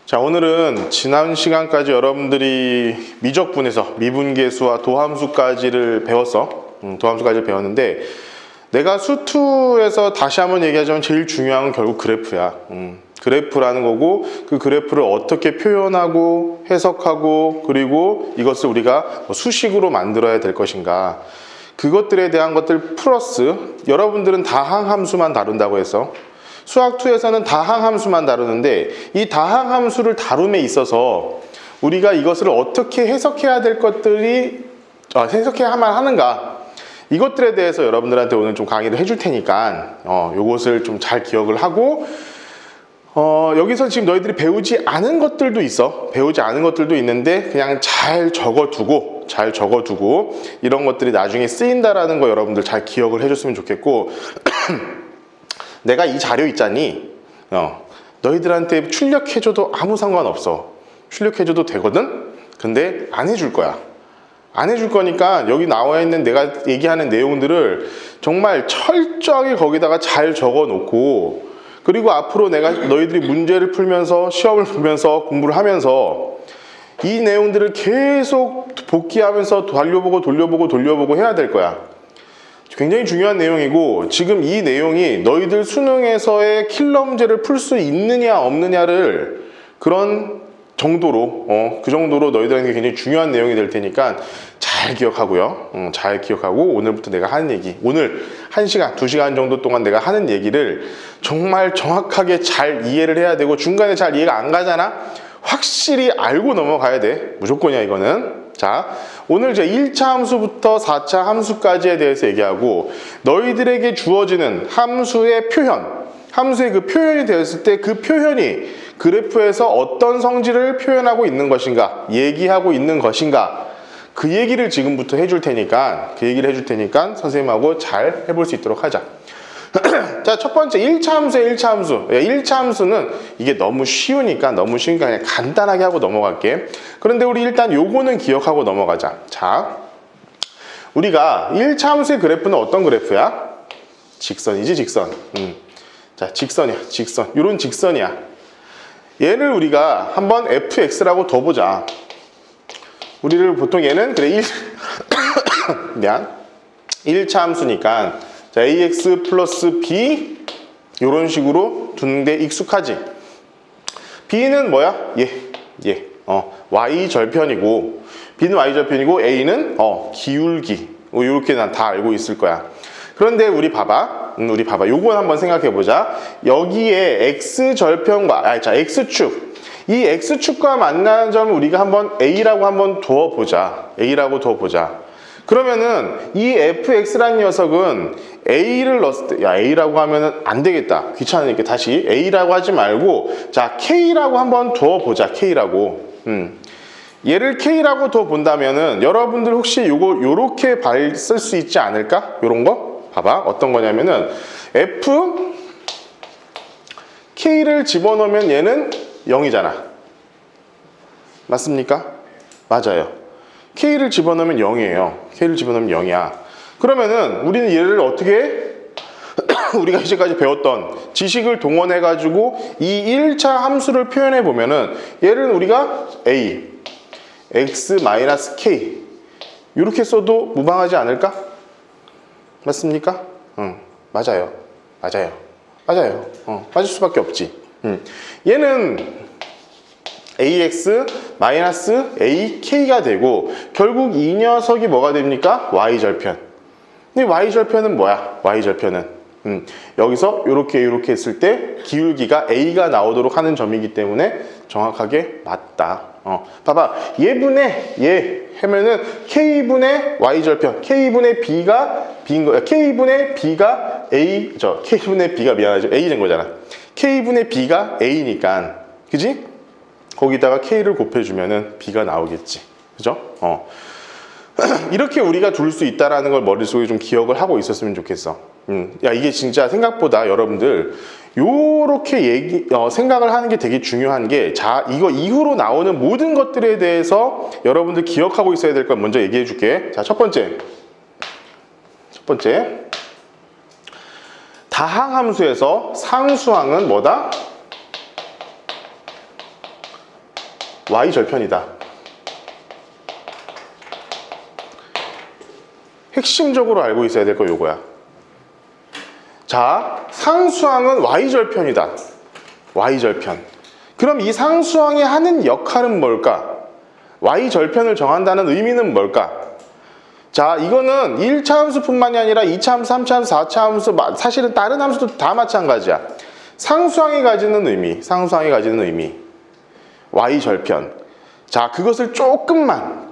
자, 오늘은 지난 시간까지 여러분들이 미적분에서 미분계수와 도함수까지를 도함수까지 배웠는데, 내가 수투에서 다시 한번 얘기하자면 제일 중요한 건 결국 그래프야. 그래프라는 거고, 그 그래프를 어떻게 표현하고 해석하고, 그리고 이것을 우리가 수식으로 만들어야 될 것인가, 그것들에 대한 것들 플러스 여러분들은 다항함수만 다룬다고 해서 수학2에서는 다항함수만 다루는데, 이 다항함수를 다룸에 있어서 우리가 이것을 어떻게 해석해야 될 것들이 해석해야만 하는가, 이것들에 대해서 여러분들한테 오늘 좀 강의를 해줄 테니까 요것을 좀 잘 기억을 하고, 여기서 지금 너희들이 배우지 않은 것들도 있어. 배우지 않은 것들도 있는데 그냥 잘 적어두고 이런 것들이 나중에 쓰인다라는 거 여러분들 잘 기억을 해줬으면 좋겠고 내가 이 자료 있잖니, 너희들한테 출력해줘도 아무 상관없어. 출력해줘도 되거든? 근데 안 해줄 거야. 안 해줄 거니까 여기 나와 있는 내가 얘기하는 내용들을 정말 철저하게 거기다가 잘 적어놓고, 그리고 앞으로 내가 너희들이 문제를 풀면서 시험을 보면서 공부를 하면서 이 내용들을 계속 복기하면서 돌려보고 해야 될 거야. 굉장히 중요한 내용이고, 지금 이 내용이 너희들 수능에서의 킬러 문제를 풀 수 있느냐 없느냐를 그런 정도로 그 정도로 너희들에게 굉장히 중요한 내용이 될 테니까 잘 기억하고요. 잘 기억하고 오늘부터 내가 하는 얘기, 오늘 1시간, 2시간 정도 동안 내가 하는 얘기를 정말 정확하게 잘 이해를 해야 되고, 중간에 잘 이해가 안 가잖아? 확실히 알고 넘어가야 돼. 무조건이야, 이거는. 자, 오늘 이제 1차 함수부터 4차 함수까지에 대해서 얘기하고, 너희들에게 주어지는 함수의 그 표현이 되었을 때 그 표현이 그래프에서 어떤 성질을 표현하고 있는 것인가, 얘기하고 있는 것인가, 그 얘기를 지금부터 해줄 테니까 선생님하고 잘 해볼 수 있도록 하자. 자, 첫 번째 1차 함수에 1차 함수. 1차 함수는 이게 너무 쉬우니까 그냥 간단하게 하고 넘어갈게. 그런데 우리 일단 요거는 기억하고 넘어가자. 자, 우리가 1차 함수의 그래프는 어떤 그래프야? 직선이지, 직선. 자, 직선이야, 직선. 요런 직선이야. 얘를 우리가 한번 fx라고 둬보자. 우리를 보통 얘는 그래 1차 함수니까, 자, ax 플러스 b 요런 식으로 두는데 익숙하지? b는 뭐야? y절편이고, b는 y절편이고 a는 기울기. 요렇게 난 다 알고 있을 거야. 그런데 우리 봐봐. 요건 한번 생각해 보자. 여기에 x절편과 x축, 이 x축과 만나는 점을 우리가 한번 a라고 한번 두어보자. 그러면은 이 fx라는 녀석은 a를 넣었을 때, a라고 하면은 안 되겠다, 귀찮으니까 다시 a라고 하지 말고, 자, k라고 한번 두어보자. k라고. 얘를 k라고 둬본다면은 여러분들 혹시 요렇게 쓸 수 있지 않을까? 요런 거 봐봐. 어떤 거냐면은 f k를 집어넣으면 얘는 0이잖아. 맞습니까? 맞아요. k를 집어넣으면 0이에요. k를 집어넣으면 0이야. 그러면은 우리는 얘를 어떻게 우리가 이제까지 배웠던 지식을 동원해 가지고 이 1차 함수를 표현해 보면은 얘를 우리가 a x-k 이렇게 써도 무방하지 않을까? 맞습니까? 맞아요. 맞을 수밖에 없지. 얘는 ax-ak가 되고, 결국 이 녀석이 뭐가 됩니까? y절편. 근데 y절편은 뭐야? y절편은 여기서 이렇게 했을 때 기울기가 a가 나오도록 하는 점이기 때문에 정확하게 맞다. 봐봐, 얘분의 얘 하면은 k분의 y절편, k분의 b가 b인 거야. k분의 b가 k분의 b가 미안하죠, a 된 거잖아. k분의 b가 a니까, 그지? 거기다가 k를 곱해주면은 b가 나오겠지. 그죠? 이렇게 우리가 둘 수 있다라는 걸 머릿속에 좀 기억을 하고 있었으면 좋겠어. 야, 이게 진짜 생각보다 여러분들 요렇게 생각을 하는 게 되게 중요한 게, 자, 이거 이후로 나오는 모든 것들에 대해서 여러분들 기억하고 있어야 될 걸 먼저 얘기해 줄게. 자, 첫 번째 다항함수에서 상수항은 뭐다? y절편이다. 핵심적으로 알고 있어야 될 거 요거야. 자, 상수항은 y절편이다. y절편. 그럼 이 상수항이 하는 역할은 뭘까? y절편을 정한다는 의미는 뭘까? 자, 이거는 1차 함수뿐만이 아니라 2차 함수, 3차 함수, 4차 함수, 사실은 다른 함수도 다 마찬가지야. 상수항이 가지는 의미, 상수항이 가지는 의미. y절편. 자, 그것을 조금만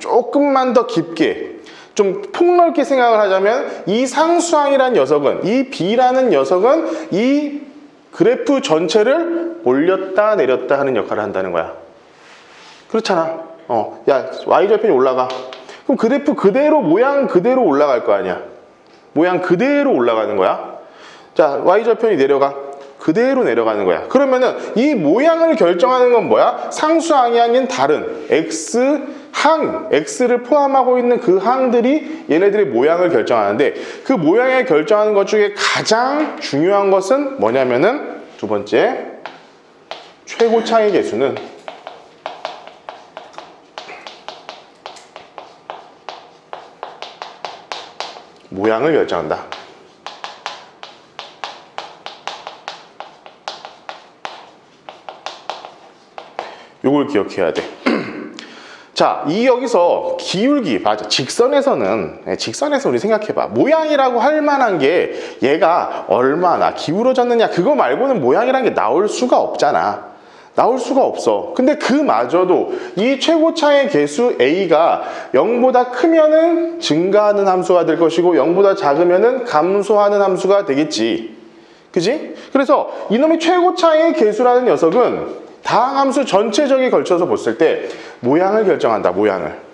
더 깊게, 좀 폭넓게 생각을 하자면 이 상수항이라는 녀석은, 이 b라는 녀석은 이 그래프 전체를 올렸다 내렸다 하는 역할을 한다는 거야. 그렇잖아. 야, y절편이 올라가. 그럼 그래프 그대로, 모양 그대로 올라갈 거 아니야. 모양 그대로 올라가는 거야. 자, y절편이 내려가. 그대로 내려가는 거야. 그러면은 이 모양을 결정하는 건 뭐야? 상수항이 아닌 다른 x항, x를 포함하고 있는 그 항들이 얘네들의 모양을 결정하는데, 그 모양을 결정하는 것 중에 가장 중요한 것은 뭐냐면은 두 번째, 최고차의 계수는 모양을 결정한다. 요걸 기억해야 돼. 자, 여기서 기울기, 맞아. 직선에서는 우리 생각해봐. 모양이라고 할 만한 게 얘가 얼마나 기울어졌느냐, 그거 말고는 모양이라는 게 나올 수가 없잖아. 나올 수가 없어. 근데 그마저도 이 최고차의 개수 a가 0보다 크면은 증가하는 함수가 될 것이고 0보다 작으면은 감소하는 함수가 되겠지. 그지? 그래서 이놈의 최고차의 개수라는 녀석은 다항함수 전체적에 걸쳐서 봤을 때 모양을 결정한다. 모양을.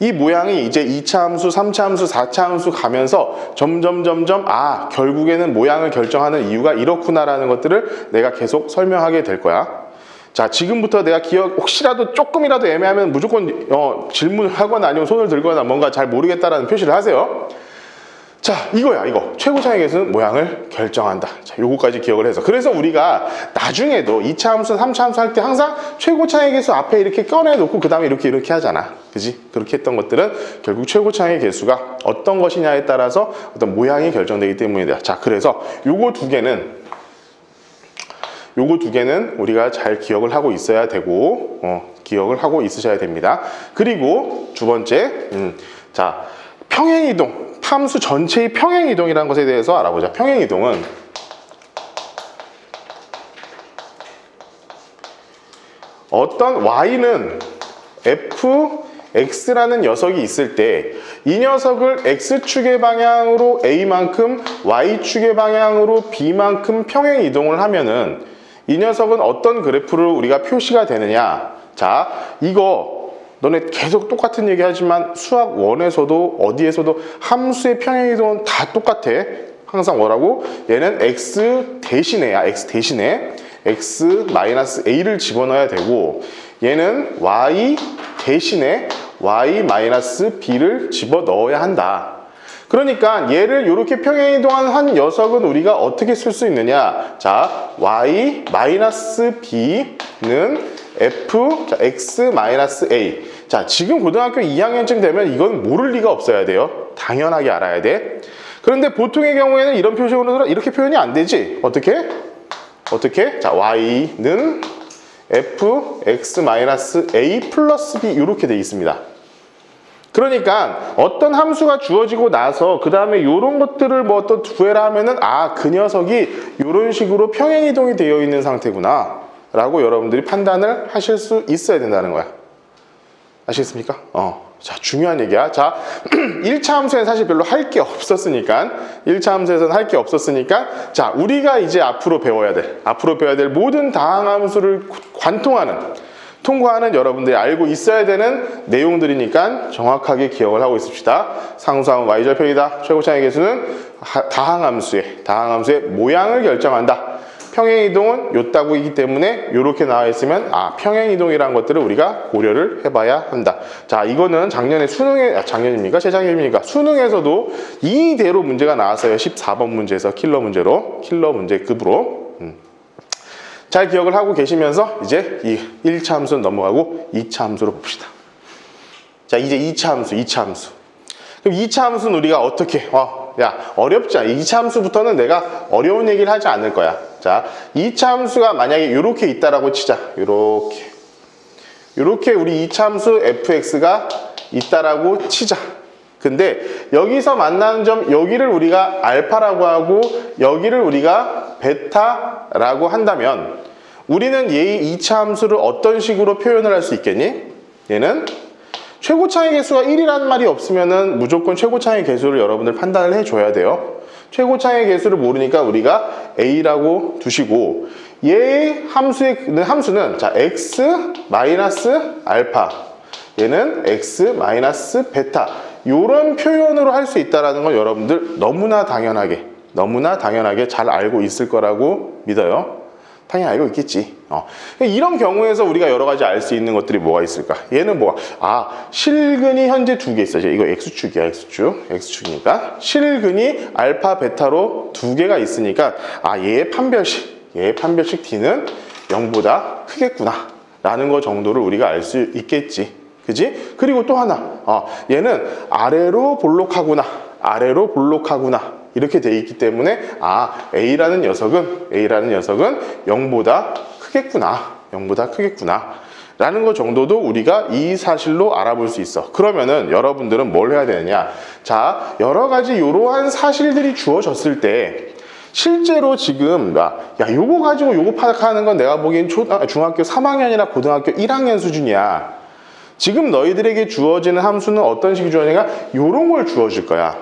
이 모양이 이제 2차 함수, 3차 함수, 4차 함수 가면서 점점 결국에는 모양을 결정하는 이유가 이렇구나라는 것들을 내가 계속 설명하게 될 거야. 자, 지금부터 내가 혹시라도 조금이라도 애매하면 무조건 질문을 하거나 아니면 손을 들거나 뭔가 잘 모르겠다라는 표시를 하세요. 자, 이거야, 이거. 최고차의 개수는 모양을 결정한다. 자, 요거까지 기억을 해서. 그래서 우리가 나중에도 2차 함수, 3차 함수 할 때 항상 최고차의 개수 앞에 이렇게 꺼내놓고 그 다음에 이렇게 하잖아. 그지? 그렇게 했던 것들은 결국 최고차의 개수가 어떤 것이냐에 따라서 어떤 모양이 결정되기 때문이다. 자, 그래서 요거 두 개는 우리가 잘 기억을 하고 있어야 되고, 기억을 하고 있으셔야 됩니다. 그리고 두 번째, 자, 평행이동. 함수 전체의 평행이동이라는 것에 대해서 알아보자. 평행이동은 어떤 y는 fx라는 녀석이 있을 때 이 녀석을 x축의 방향으로 a만큼 y축의 방향으로 b만큼 평행이동을 하면은 이 녀석은 어떤 그래프를 우리가 표시가 되느냐. 자, 이거 너네 계속 똑같은 얘기 하지만 수학 1에서도 어디에서도 함수의 평행이동은 다 똑같아. 항상 뭐라고? 얘는 x 대신에 x-a를 집어넣어야 되고, 얘는 y 대신에 y-b를 집어넣어야 한다. 그러니까 얘를 이렇게 평행이동한 한 녀석은 우리가 어떻게 쓸 수 있느냐. 자, y-b는 x-a. 자, 지금 고등학교 2학년쯤 되면 이건 모를 리가 없어야 돼요. 당연하게 알아야 돼. 그런데 보통의 경우에는 이런 표식으로 이렇게 표현이 안 되지. 어떻게? 자, y는 fx-a 플러스 b 이렇게 돼 있습니다. 그러니까 어떤 함수가 주어지고 나서 그 다음에 이런 것들을 뭐 또 구해라 하면은 그 녀석이 이런 식으로 평행이동이 되어 있는 상태구나 라고 여러분들이 판단을 하실 수 있어야 된다는 거야. 아시겠습니까? 자, 중요한 얘기야. 자, 1차 함수에는 사실 별로 할 게 없었으니까, 1차 함수에서는 할 게 없었으니까, 자, 우리가 이제 앞으로 배워야 될 모든 다항함수를 통과하는 여러분들이 알고 있어야 되는 내용들이니까 정확하게 기억을 하고 있읍시다. 상수항은 y절편이다. 최고차의 개수는 다항함수의 모양을 결정한다. 평행이동은 요따구이기 때문에 이렇게 나와 있으면 평행이동이라는 것들을 우리가 고려를 해봐야 한다. 자, 이거는 작년에 작년입니까? 재작년입니까? 수능에서도 이대로 문제가 나왔어요. 14번 문제에서 킬러 문제급으로. 잘 기억을 하고 계시면서 이제 이 1차 함수는 넘어가고 2차 함수로 봅시다. 자, 이제 2차 함수, 2차 함수. 그럼 2차 함수는 우리가 어떻게, 어렵지 않아. 2차 함수부터는 내가 어려운 얘기를 하지 않을 거야. 자, 2차 함수가 만약에 이렇게 있다라고 치자. 이렇게 우리 2차 함수 fx가 있다라고 치자. 근데 여기서 만나는 점, 여기를 우리가 알파라고 하고 여기를 우리가 베타라고 한다면 우리는 얘의 2차 함수를 어떤 식으로 표현을 할 수 있겠니? 얘는 최고차의 개수가 1이라는 말이 없으면은 무조건 최고차의 개수를 여러분들 판단을 해줘야 돼요. 최고차의 개수를 모르니까 우리가 a라고 두시고 얘의 함수는 자 x 마이너스 알파 얘는 x 마이너스 베타 이런 표현으로 할 수 있다는 건 여러분들 너무나 당연하게 잘 알고 있을 거라고 믿어요. 당연히 알고 있겠지. 이런 경우에서 우리가 여러 가지 알 수 있는 것들이 뭐가 있을까? 얘는 뭐야? 실근이 현재 두 개 있어. 이거 x축이야, x축이니까 실근이 알파, 베타로 두 개가 있으니까 얘의 판별식 d는 0보다 크겠구나 라는 거 정도를 우리가 알 수 있겠지. 그지? 그리고 또 하나, 얘는 아래로 볼록하구나 이렇게 돼 있기 때문에 A라는 녀석은 0보다 크겠구나 라는 것 정도도 우리가 이 사실로 알아볼 수 있어. 그러면은 여러분들은 뭘 해야 되느냐? 자, 여러 가지 이러한 사실들이 주어졌을 때 실제로 지금 요거 가지고 요거 파악하는 건 내가 보기엔 중학교 3학년이나 고등학교 1학년 수준이야. 지금 너희들에게 주어지는 함수는 어떤 식이 주어지냐? 요런 걸 주어질 거야.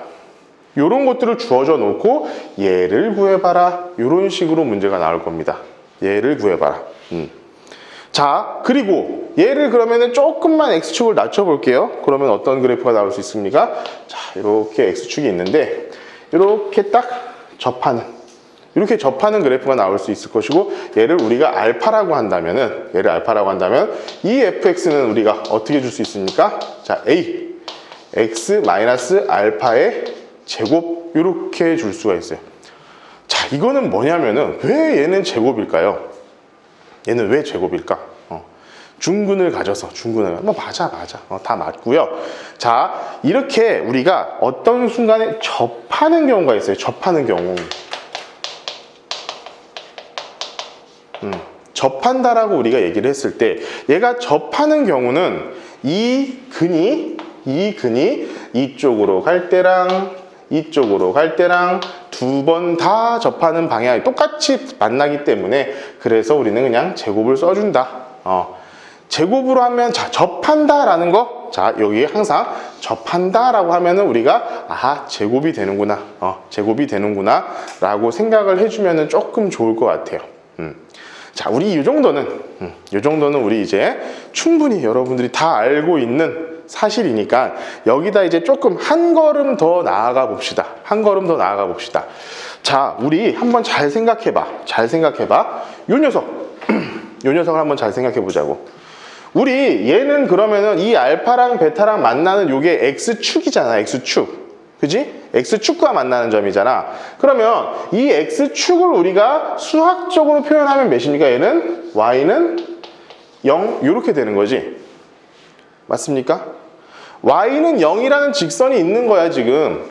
요런 것들을 주어져 놓고 얘를 구해봐라. 요런 식으로 문제가 나올 겁니다. 얘를 구해봐라. 자, 그리고 얘를 그러면은 조금만 x축을 낮춰볼게요. 그러면 어떤 그래프가 나올 수 있습니까? 자, 이렇게 x축이 있는데 이렇게 딱 이렇게 접하는 그래프가 나올 수 있을 것이고 얘를 우리가 알파라고 한다면 이 fx는 우리가 어떻게 줄 수 있습니까? 자, a x 마이너스 알파의 제곱 이렇게 줄 수가 있어요. 자, 이거는 뭐냐면은 왜 얘는 제곱일까요? 얘는 왜 제곱일까? 중근을 가져서 맞아 다 맞고요. 자, 이렇게 우리가 어떤 순간에 접하는 경우가 있어요. 접하는 경우 접한다라고 우리가 얘기를 했을 때 얘가 접하는 경우는 이 근이 이쪽으로 갈 때랑 두 번 다 접하는 방향이 똑같이 만나기 때문에 그래서 우리는 그냥 제곱을 써준다. 제곱으로 하면 자, 접한다라는 거, 자, 여기 항상 접한다라고 하면은 우리가 제곱이 되는구나 라고 생각을 해주면은 조금 좋을 것 같아요. 자, 우리 이 정도는 우리 이제 충분히 여러분들이 다 알고 있는 사실이니까 여기다 이제 조금 한 걸음 더 나아가 봅시다. 자, 우리 한번 잘 생각해봐. 요 녀석을 한번 잘 생각해 보자고. 우리 얘는 그러면은 이 알파랑 베타랑 만나는 요게 x축이잖아. x축. 그지? x축과 만나는 점이잖아. 그러면 이 x축을 우리가 수학적으로 표현하면 몇입니까? 얘는 y는 0 이렇게 되는 거지. 맞습니까? y는 0이라는 직선이 있는 거야 지금.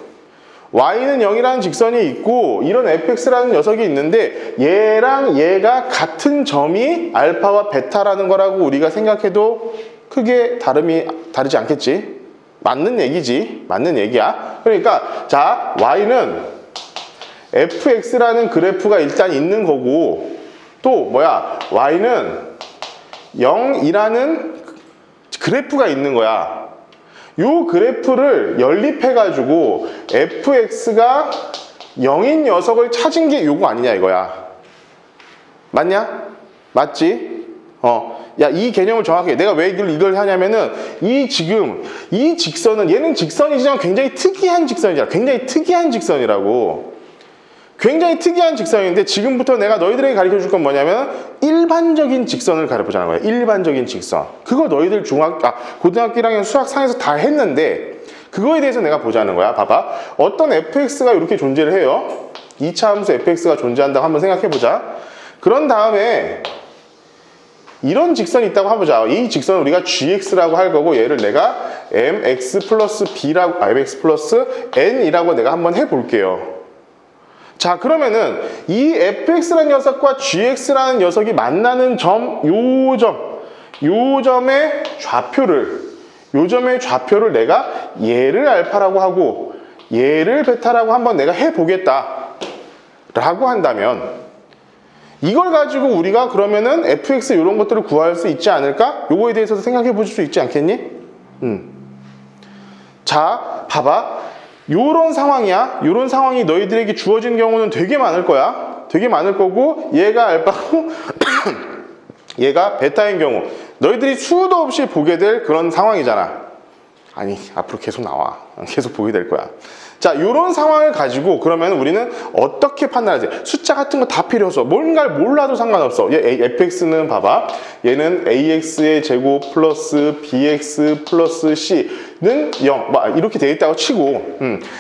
y는 0이라는 직선이 있고 이런 fx라는 녀석이 있는데 얘랑 얘가 같은 점이 알파와 베타라는 거라고 우리가 생각해도 크게 다르지 않겠지. 맞는 얘기야. 그러니까 자, y는 fx라는 그래프가 일단 있는 거고 또 y는 0이라는 그래프가 있는 거야. 요 그래프를 연립해가지고 fx가 0인 녀석을 찾은 게 요거 아니냐 이거야. 맞냐? 맞지? 야, 이 개념을 정확히 내가 왜 이걸 하냐면은 이 직선은 얘는 직선이지만 굉장히 특이한 직선이잖아. 굉장히 특이한 직선인데 지금부터 내가 너희들에게 가르쳐 줄 건 뭐냐면 일반적인 직선을 가르쳐보자는 거야. 일반적인 직선. 그거 너희들 고등학교 1학년 수학상에서 다 했는데 그거에 대해서 내가 보자는 거야. 봐봐. 어떤 fx가 이렇게 존재를 해요. 2차 함수 fx가 존재한다고 한번 생각해 보자. 그런 다음에 이런 직선이 있다고 해보자. 이 직선을 우리가 gx라고 할 거고 얘를 내가 mx 플러스 b라고 mx 플러스 n이라고 내가 한번 해볼게요. 자, 그러면은 이 fx라는 녀석과 gx라는 녀석이 만나는 점, 요 점의 좌표를 내가 얘를 알파라고 하고 얘를 베타라고 한번 내가 해보겠다 라고 한다면 이걸 가지고 우리가 그러면은 fx 이런 것들을 구할 수 있지 않을까? 요거에 대해서도 생각해 보실 수 있지 않겠니? 자, 봐봐. 요런 상황이야. 요런 상황이 너희들에게 주어진 경우는 되게 많을 거야. 되게 많을 거고 얘가 알파고 얘가 베타인 경우 너희들이 수도 없이 보게 될 그런 상황이잖아. 아니, 앞으로 계속 나와. 계속 보게 될 거야. 자, 요런 상황을 가지고 그러면 우리는 어떻게 판단하지? 숫자 같은 거 다 필요 없어. 뭔가를 몰라도 상관없어. 얘 fx는 봐봐. 얘는 ax의 제곱 플러스 bx 플러스 c는 0. 이렇게 돼 있다고 치고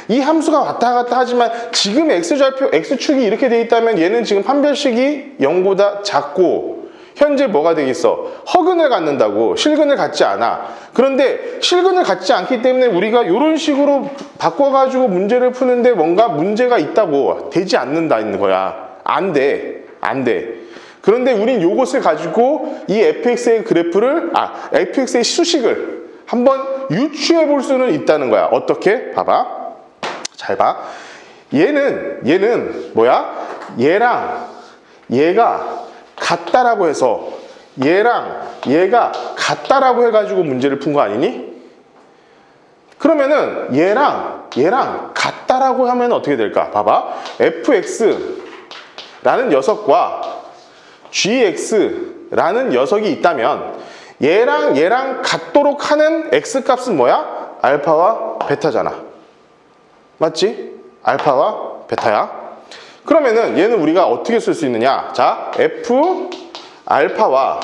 이 함수가 왔다 갔다 하지만 지금 x좌표, x축이 이렇게 돼 있다면 얘는 지금 판별식이 0보다 작고 현재 뭐가 되겠어? 허근을 갖는다고. 실근을 갖지 않아. 그런데 실근을 갖지 않기 때문에 우리가 이런 식으로 바꿔가지고 문제를 푸는데 뭔가 문제가 있다고 되지 않는다는 거야. 안 돼. 안 돼. 그런데 우린 이것을 가지고 이 fx의 그래프를, fx의 수식을 한번 유추해 볼 수는 있다는 거야. 어떻게? 봐봐. 잘 봐. 얘는 뭐야? 얘랑 얘가 같다라고 해서 얘랑 얘가 같다라고 해가지고 문제를 푼 거 아니니? 그러면은 얘랑 같다라고 하면 어떻게 될까? 봐봐. fx라는 녀석과 gx라는 녀석이 있다면 얘랑 같도록 하는 x 값은 뭐야? 알파와 베타잖아. 맞지? 알파와 베타야. 그러면은 얘는 우리가 어떻게 쓸 수 있느냐? 자, f 알파와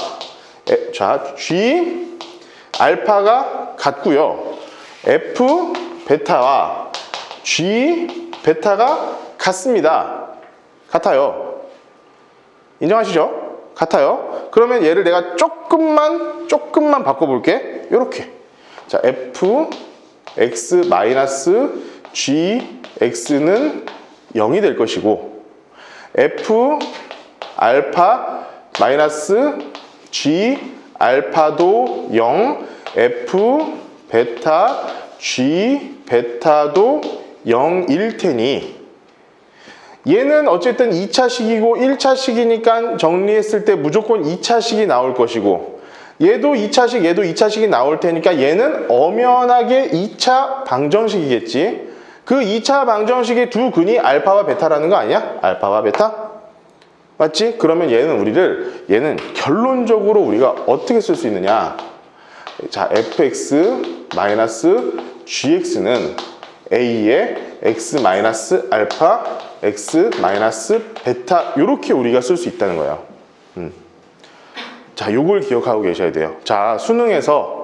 g 알파가 같고요. f 베타와 g 베타가 같습니다. 같아요. 인정하시죠? 같아요. 그러면 얘를 내가 조금만 바꿔볼게. 요렇게. 자, f x 마이너스 g x는 0이 될 것이고 f 알파 마이너스 g 알파도 0, f 베타 g 베타도 0일 테니 얘는 어쨌든 2차식이고 1차식이니까 정리했을 때 무조건 2차식이 나올 것이고 얘도 2차식이 나올 테니까 얘는 엄연하게 2차 방정식이겠지. 그 2차 방정식의 두 근이 알파와 베타라는 거 아니야? 알파와 베타? 맞지? 그러면 얘는 결론적으로 우리가 어떻게 쓸 수 있느냐? 자, fx 마이너스 gx는 a의 x 마이너스 알파, x 마이너스 베타 이렇게 우리가 쓸 수 있다는 거예요. 자, 요걸 기억하고 계셔야 돼요. 자, 수능에서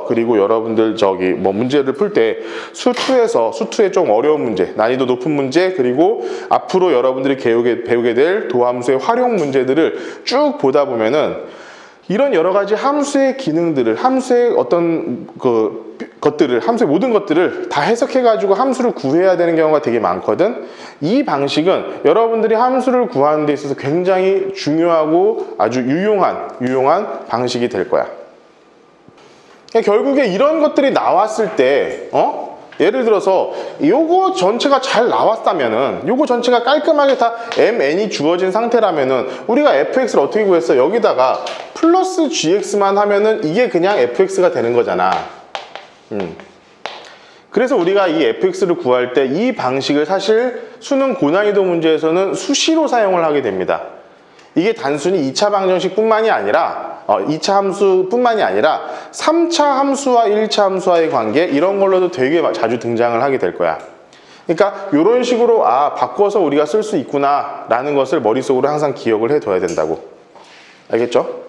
그리고 여러분들 문제를 풀 때 수투에 좀 어려운 문제, 난이도 높은 문제, 그리고 앞으로 여러분들이 배우게 될 도함수의 활용 문제들을 쭉 보다 보면은 이런 여러 가지 함수의 기능들을, 함수의 어떤 함수의 모든 것들을 다 해석해가지고 함수를 구해야 되는 경우가 되게 많거든. 이 방식은 여러분들이 함수를 구하는 데 있어서 굉장히 중요하고 아주 유용한 방식이 될 거야. 결국에 이런 것들이 나왔을 때, 예를 들어서 요거 전체가 잘 나왔다면은, 요거 전체가 깔끔하게 다 mn이 주어진 상태라면은 우리가 fx를 어떻게 구했어? 여기다가 플러스 gx만 하면은 이게 그냥 fx가 되는 거잖아. 그래서 우리가 이 fx를 구할 때 이 방식을 사실 수능 고난이도 문제에서는 수시로 사용을 하게 됩니다. 이게 단순히 2차 방정식 뿐만이 아니라 2차 함수 뿐만이 아니라 3차 함수와 1차 함수와의 관계 이런 걸로도 되게 자주 등장을 하게 될 거야. 그러니까 이런 식으로 바꿔서 우리가 쓸 수 있구나 라는 것을 머릿속으로 항상 기억을 해둬야 된다고. 알겠죠?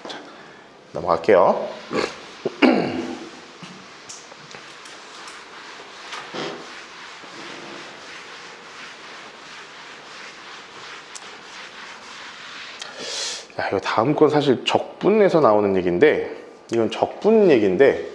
자, 넘어갈게요. 야, 이거 다음 건 사실 적분에서 나오는 얘기인데, 이건 적분 얘기인데,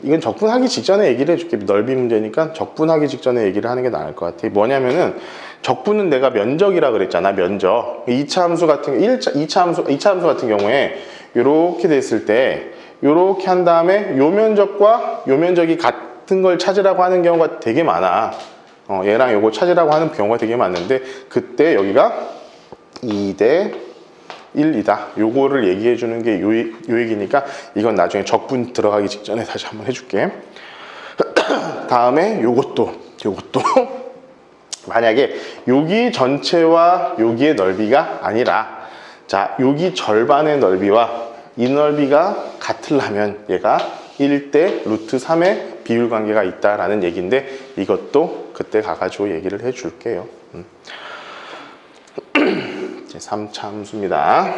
이건 적분하기 직전에 얘기를 해줄게. 넓이 문제니까 적분하기 직전에 얘기를 하는 게 나을 것 같아. 뭐냐면은, 적분은 내가 면적이라 그랬잖아, 면적. 2차 함수 같은, 2차 함수 같은 경우에, 요렇게 됐을 때, 요렇게 한 다음에, 요 면적과 요 면적이 같은 걸 찾으라고 하는 경우가 되게 많아. 얘랑 요거 찾으라고 하는 경우가 되게 많은데, 그때 여기가 2대 1이다. 요거를 얘기해 주는 게 요 얘기니까 이건 나중에 적분 들어가기 직전에 다시 한번 해줄게. 다음에 요것도 만약에 여기 전체와 여기의 넓이가 아니라, 자, 여기 절반의 넓이와 이 넓이가 같으려면 얘가 1대 루트 3의 비율 관계가 있다라는 얘기인데, 이것도 그때 가가지고 얘기를 해줄게요. 이제 3차 함수입니다.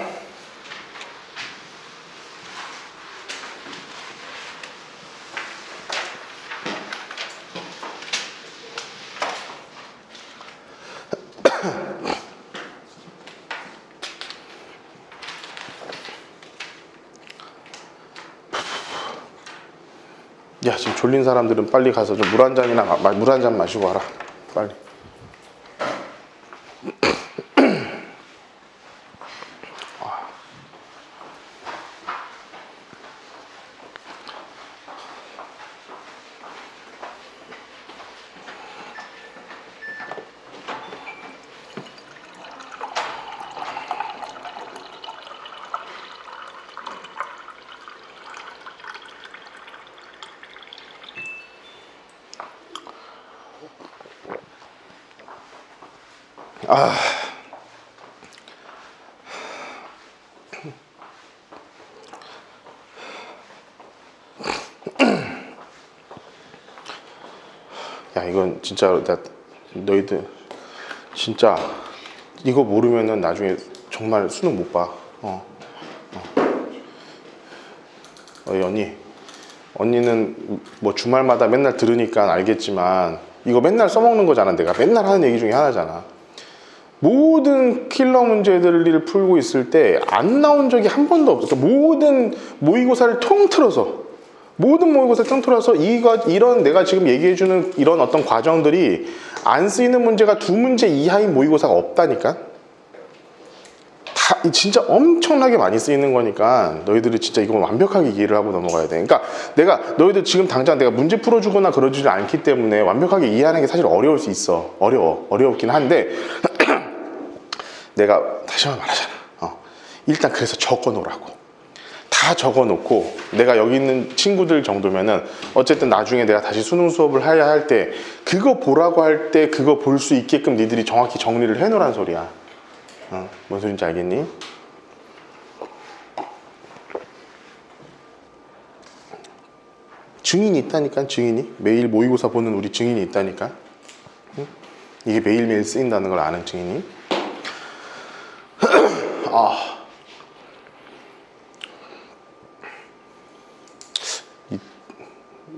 야, 지금 졸린 사람들은 빨리 가서 좀 물 한 잔이나 물 한 잔 마시고 와라. 빨리. 야, 이건 진짜 너희들 진짜 이거 모르면은 나중에 정말 수능 못 봐. 언니는 뭐 주말마다 맨날 들으니까 알겠지만, 이거 맨날 써먹는 거잖아. 내가 맨날 하는 얘기 중에 하나잖아. 모든 킬러 문제들을 풀고 있을 때 안 나온 적이 한 번도 없어. 모든 모의고사를 통틀어서 이런 내가 지금 얘기해주는 이런 어떤 과정들이 안 쓰이는 문제가 2문제 이하인 모의고사가 없다니까. 다 진짜 엄청나게 많이 쓰이는 거니까 너희들이 진짜 이거 완벽하게 이해를 하고 넘어가야 돼. 그러니까 너희들 지금 당장 내가 문제 풀어주거나 그러지 않기 때문에 완벽하게 이해하는 게 사실 어려울 수 있어. 어렵긴 한데 내가 다시 한번 말하잖아. 일단 그래서 적어놓으라고. 다 적어놓고, 내가 여기 있는 친구들 정도면은 어쨌든 나중에 내가 다시 수능 수업을 해야 할 때 그거 보라고 할 때 그거 볼 수 있게끔 니들이 정확히 정리를 해놓으란 소리야. 뭔 소린지 알겠니? 증인이 있다니까. 증인이 매일 모의고사 보는 우리 증인이 있다니까. 이게 매일매일 쓰인다는 걸 아는 증인이.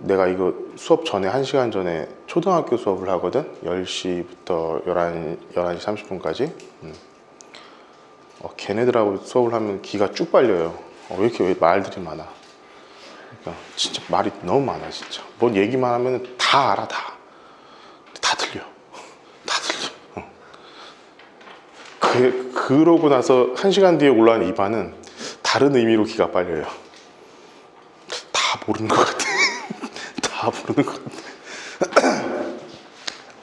내가 이거 수업 전에 1시간 전에 초등학교 수업을 하거든. 10시부터 11시 30분까지. 걔네들하고 수업을 하면 기가 쭉 빨려요. 왜 말들이 많아. 그러니까 진짜 말이 너무 많아. 진짜 뭔 얘기만 하면 다 알아. 다 들려. 그러고 나서 1시간 뒤에 올라온 이 반은 다른 의미로 기가 빨려요. 다 모르는 것 같아. 다 모르는 것 같아.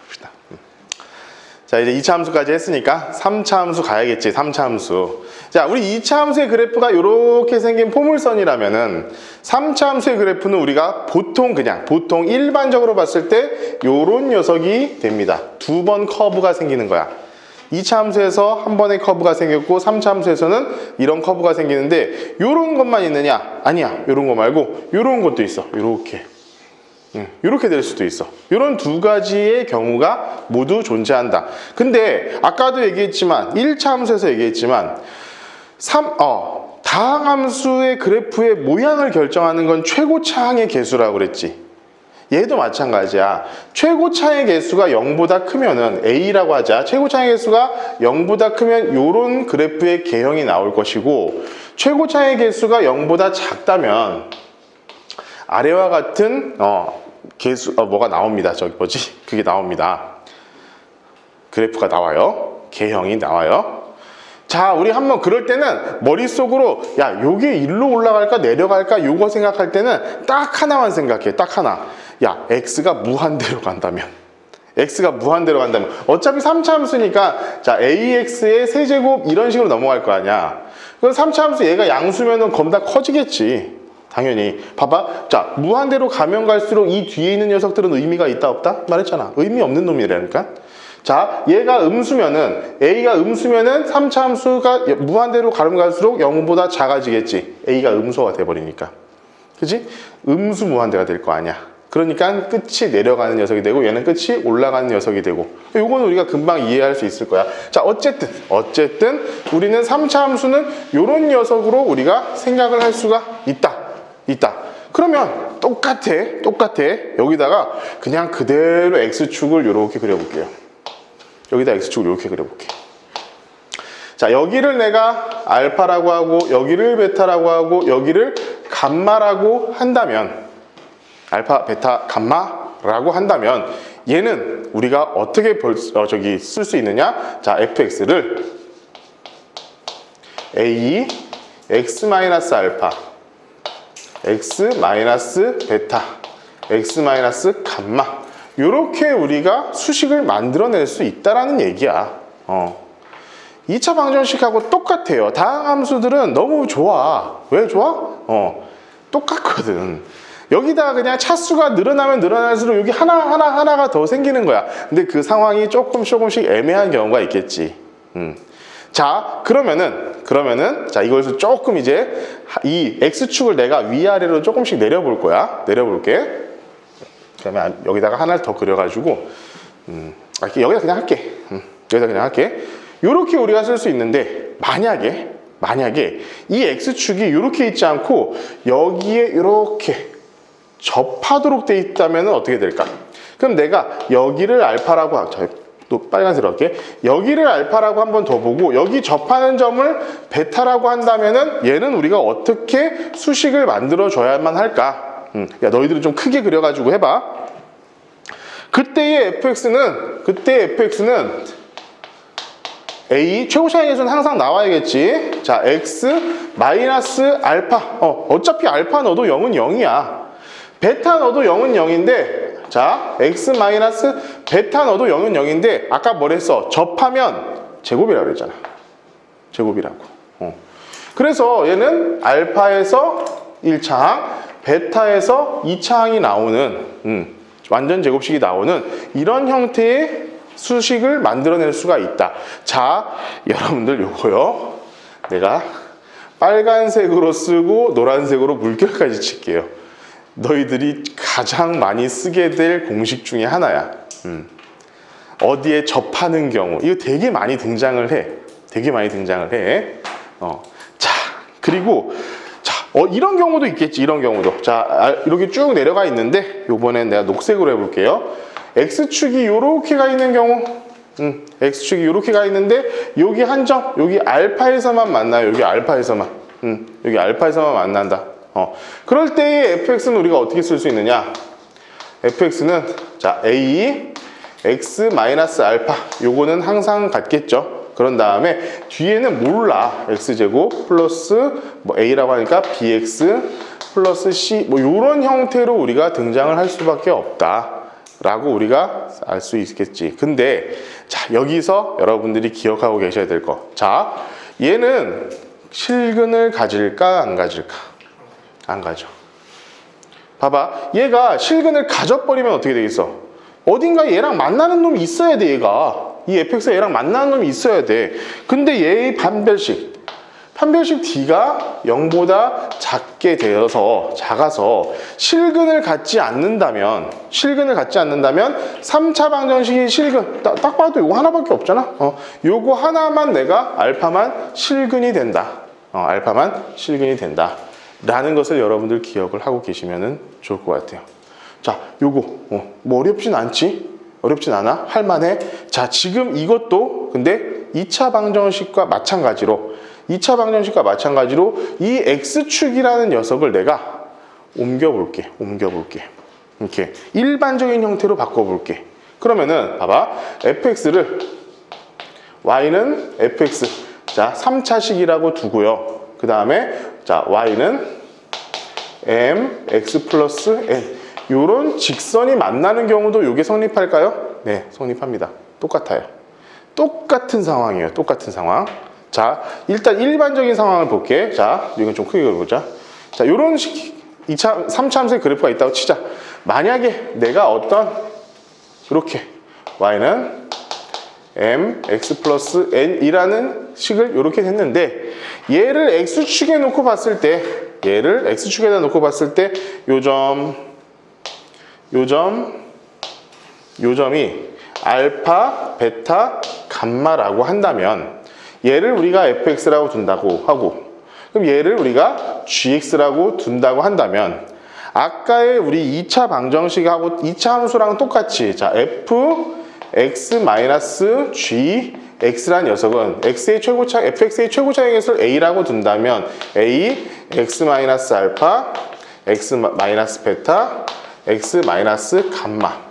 봅시다. 자, 이제 2차 함수까지 했으니까 3차 함수 가야겠지. 3차 함수. 자, 우리 2차 함수의 그래프가 이렇게 생긴 포물선이라면은 3차 함수의 그래프는 우리가 보통 일반적으로 봤을 때 요런 녀석이 됩니다. 2번 커브가 생기는 거야. 2차 함수에서 한 번의 커브가 생겼고 3차 함수에서는 이런 커브가 생기는데, 요런 것만 있느냐? 아니야. 요런 거 말고 요런 것도 있어. 요렇게 될 수도 있어. 요런 두 가지의 경우가 모두 존재한다. 근데 아까도 얘기했지만 1차 함수에서 얘기했지만 다항함수의 그래프의 모양을 결정하는 건 최고차항의 개수라고 그랬지. 얘도 마찬가지야. 최고차의 개수가 0보다 크면은 A라고 하자. 최고차의 개수가 0보다 크면 요런 그래프의 개형이 나올 것이고, 최고차의 개수가 0보다 작다면 아래와 같은 개수 뭐가 나옵니다. 저기 뭐지? 그게 나옵니다. 그래프가 나와요. 개형이 나와요. 자, 우리 한번 그럴 때는 머릿속으로 야, 요게 일로 올라갈까 내려갈까 요거 생각할 때는 딱 하나만 생각해. 딱 하나. 야, x가 무한대로 간다면, x가 무한대로 간다면 어차피 3차 함수니까 자, ax의 세제곱 이런 식으로 넘어갈 거 아니야. 그럼 3차 함수 얘가 양수면은 검다 커지겠지. 당연히. 봐봐. 자, 무한대로 가면 갈수록 이 뒤에 있는 녀석들은 의미가 있다 없다? 말했잖아. 의미 없는 놈이라니까. 자, 얘가 음수면은, A가 음수면은 3차 함수가 무한대로 가면 갈수록 0보다 작아지겠지. A가 음수가 돼버리니까. 그치? 음수 무한대가 될 거 아니야. 그러니까 끝이 내려가는 녀석이 되고 얘는 끝이 올라가는 녀석이 되고, 요거는 우리가 금방 이해할 수 있을 거야. 자, 어쨌든 우리는 3차 함수는 요런 녀석으로 우리가 생각을 할 수가 있다. 그러면 똑같아. 여기다가 그냥 그대로 X축을 요렇게 그려볼게요. 여기다 X축을 이렇게 그려볼게. 자, 여기를 내가 알파라고 하고 여기를 베타라고 하고 여기를 감마라고 한다면, 알파, 베타, 감마라고 한다면 얘는 우리가 어떻게 쓸 수 있느냐? 자, fx를 a x-알파 x-베타 x-감마 요렇게 우리가 수식을 만들어낼 수 있다라는 얘기야. 2차 방정식하고 똑같아요. 다항 함수들은 너무 좋아. 왜 좋아? 똑같거든. 여기다가 그냥 차수가 늘어나면 늘어날수록 여기 하나가 더 생기는 거야. 근데 그 상황이 조금씩 애매한 경우가 있겠지. 자, 그러면은 자, 이거에서 조금 이제 이 X축을 내가 위아래로 조금씩 내려볼 거야. 내려볼게. 그러면 여기다가 하나를 더 그려가지고 여기다 그냥 할게. 여기다 그냥 할게. 요렇게 우리가 쓸 수 있는데, 만약에 이 X축이 이렇게 있지 않고 여기에 이렇게 접하도록 돼 있다면 어떻게 될까? 그럼 내가 여기를 알파라고 또 빨간색으로 할게. 여기를 알파라고 한 번 더 보고 여기 접하는 점을 베타라고 한다면은 얘는 우리가 어떻게 수식을 만들어 줘야만 할까? 야, 너희들은 좀 크게 그려가지고 해봐. 그때의 fx는 a 최고차의 개수는 항상 나와야겠지. 자, x 마이너스 알파. 어차피 알파 넣어도 0은 0이야. 베타 넣어도 0은 0인데, 자, x 마이너스 베타 넣어도 0은 0인데 아까 뭐랬어? 접하면 제곱이라고 그랬잖아. 제곱이라고. 그래서 얘는 알파에서 1차항, 베타에서 2차항이 나오는 완전 제곱식이 나오는 이런 형태의 수식을 만들어낼 수가 있다. 자, 여러분들 요거요. 내가 빨간색으로 쓰고 노란색으로 물결까지 칠게요. 너희들이 가장 많이 쓰게 될 공식 중에 하나야. 어디에 접하는 경우. 이거 되게 많이 등장을 해. 자, 그리고 이런 경우도 있겠지. 이런 경우도. 자, 이렇게 쭉 내려가 있는데 요번엔 내가 녹색으로 해볼게요. X축이 요렇게 가 있는 경우, X축이 요렇게 가 있는데 여기 한 점, 여기 알파에서만 만나요. 여기 알파에서만 만난다. 그럴 때의 fx는 우리가 어떻게 쓸 수 있느냐? fx는 자, a x 마이너스 알파 요거는 항상 같겠죠. 그런 다음에 뒤에는 몰라. x제곱 플러스 a라고 하니까 bx 플러스 c 요런 형태로 우리가 등장을 할 수밖에 없다 라고 우리가 알 수 있겠지. 근데 자, 여기서 여러분들이 기억하고 계셔야 될 거. 자, 얘는 실근을 가질까 안 가질까? 안 가져. 봐봐, 얘가 실근을 가져버리면 어떻게 되겠어? 어딘가에 얘랑 만나는 놈이 있어야 돼. 얘가 이 fx가 얘랑 만나는 놈이 있어야 돼. 근데 얘의 판별식 d가 0보다 작아서 실근을 갖지 않는다면 3차 방정식이 실근 딱 봐도 요거 하나밖에 없잖아. 요거 하나만 내가 알파만 실근이 된다. 라는 것을 여러분들 기억을 하고 계시면 좋을 것 같아요. 자, 요거 뭐 어렵진 않지? 어렵진 않아? 할만해? 자, 지금 이것도 근데 2차 방정식과 마찬가지로 이 X축이라는 녀석을 내가 옮겨볼게. 이렇게 일반적인 형태로 바꿔볼게. 그러면은 봐봐. fx를 y는 fx 자 3차식이라고 두고요. 그 다음에 자 y는 mx 플러스 n 요런 직선이 만나는 경우도 이게 성립할까요? 네, 성립합니다. 똑같아요. 똑같은 상황이에요. 똑같은 상황. 자, 일단 일반적인 상황을 볼게. 자, 이건 좀 크게 그려보자. 자, 요런 식 3차 함수의 그래프가 있다고 치자. 만약에 내가 어떤 이렇게 y는 mx 플러스 n이라는 식을 이렇게 했는데 얘를 x축에 놓고 봤을 때 요점이 알파, 베타, 감마라고 한다면 얘를 우리가 fx라고 둔다고 하고 그럼 얘를 우리가 gx라고 둔다고 한다면 아까의 우리 2차 방정식하고 2차 함수랑 똑같이 자 fx-gx라는 녀석은 fx의 최고차의 값을 a라고 둔다면 a, x-알파, x-베타, x-감마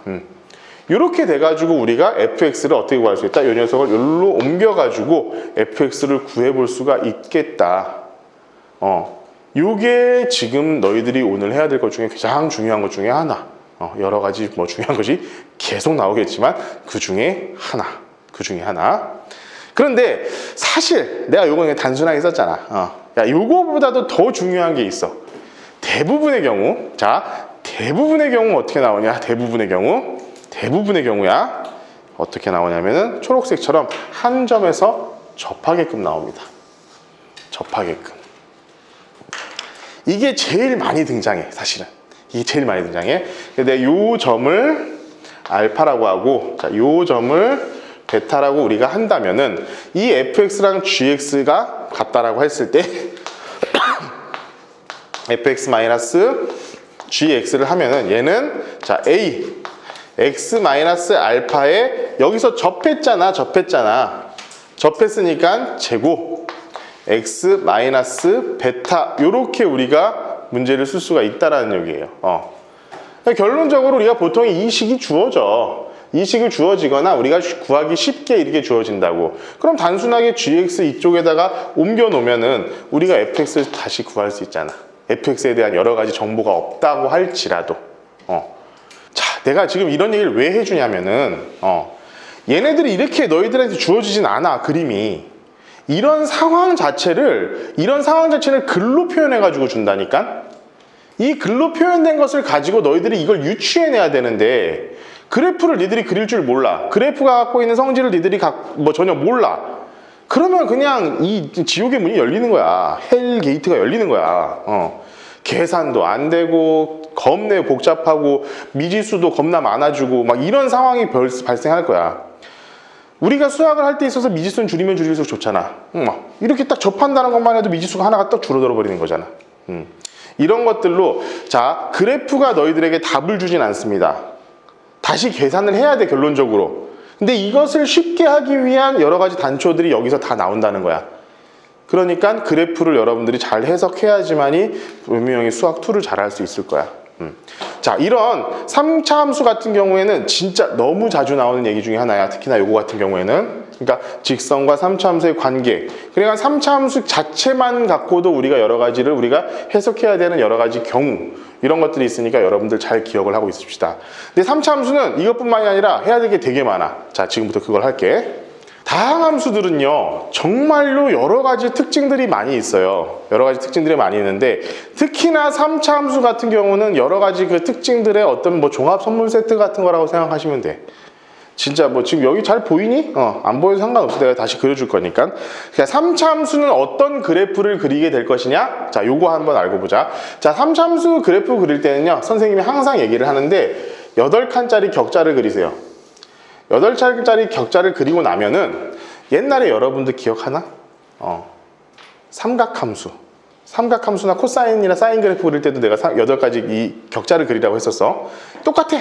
이렇게 돼가지고 우리가 fx를 어떻게 구할 수 있다? 이 녀석을 여기로 옮겨가지고 fx를 구해볼 수가 있겠다. 요게 지금 너희들이 오늘 해야 될 것 중에 가장 중요한 것 중에 하나. 여러 가지 뭐 중요한 것이 계속 나오겠지만 그 중에 하나. 그런데 사실 내가 요거 그냥 단순하게 썼잖아. 야, 요거보다도 더 중요한 게 있어. 대부분의 경우 어떻게 나오냐? 대부분의 경우야. 어떻게 나오냐면은 초록색처럼 한 점에서 접하게끔 나옵니다. 이게 제일 많이 등장해, 사실은. 근데 요 점을 알파라고 하고, 자, 요 점을 베타라고 우리가 한다면은 이 fx랑 gx가 같다라고 했을 때 fx-gx를 하면은 얘는 자 a x-알파에 여기서 접했으니까 제곱 x-베타 요렇게 우리가 문제를 쓸 수가 있다라는 얘기예요. 결론적으로 우리가 보통 이 식이 주어지거나 우리가 구하기 쉽게 이렇게 주어진다고. 그럼 단순하게 gx 이쪽에다가 옮겨 놓으면은 우리가 fx를 다시 구할 수 있잖아. fx에 대한 여러 가지 정보가 없다고 할지라도. 자, 내가 지금 이런 얘기를 왜 해주냐면은 얘네들이 이렇게 너희들한테 주어지진 않아, 그림이. 이런 상황 자체를 글로 표현해가지고 준다니까? 이 글로 표현된 것을 가지고 너희들이 이걸 유추해내야 되는데 그래프를 니들이 그릴 줄 몰라. 그래프가 갖고 있는 성질을 니들이 전혀 몰라. 그러면 그냥 이 지옥의 문이 열리는 거야. 헬 게이트가 열리는 거야. 계산도 안 되고 겁내 복잡하고 미지수도 겁나 많아지고 막 이런 상황이 발생할 거야. 우리가 수학을 할 때 있어서 미지수는 줄이면 줄일수록 좋잖아. 이렇게 딱 접한다는 것만 해도 미지수가 하나가 딱 줄어들어 버리는 거잖아. 이런 것들로 자 그래프가 너희들에게 답을 주진 않습니다. 다시 계산을 해야 돼, 결론적으로. 근데 이것을 쉽게 하기 위한 여러 가지 단초들이 여기서 다 나온다는 거야. 그러니까 그래프를 여러분들이 잘 해석해야지만이 분명히 수학 2를 잘 할 수 있을 거야. 자, 이런 3차 함수 같은 경우에는 진짜 너무 자주 나오는 얘기 중에 하나야. 특히나 요거 같은 경우에는. 그러니까 직선과 3차 함수의 관계. 그러니까 3차 함수 자체만 갖고도 우리가 여러 가지를 우리가 해석해야 되는 여러 가지 경우. 이런 것들이 있으니까 여러분들 잘 기억을 하고 있읍시다. 근데 3차 함수는 이것뿐만이 아니라 해야 될 게 되게 많아. 자, 지금부터 그걸 할게. 다항함수들은요 정말로 여러 가지 특징들이 많이 있어요. 있는데 특히나 3차 함수 같은 경우는 여러 가지 그 특징들의 어떤 종합 선물 세트 같은 거라고 생각하시면 돼. 진짜 지금 여기 잘 보이니? 안 보여도 상관없어. 내가 다시 그려줄 거니까. 그러니까 3차 함수는 어떤 그래프를 그리게 될 것이냐? 자, 요거 한번 알고 보자. 자, 3차 함수 그래프 그릴 때는요 선생님이 항상 얘기를 하는데 8칸짜리 격자를 그리세요. 8칸짜리 격자를 그리고 나면은 옛날에 여러분들 기억하나? 삼각함수. 삼각함수나 코사인이나 사인 그래프 그릴 때도 내가 8가지 이 격자를 그리라고 했었어. 똑같아.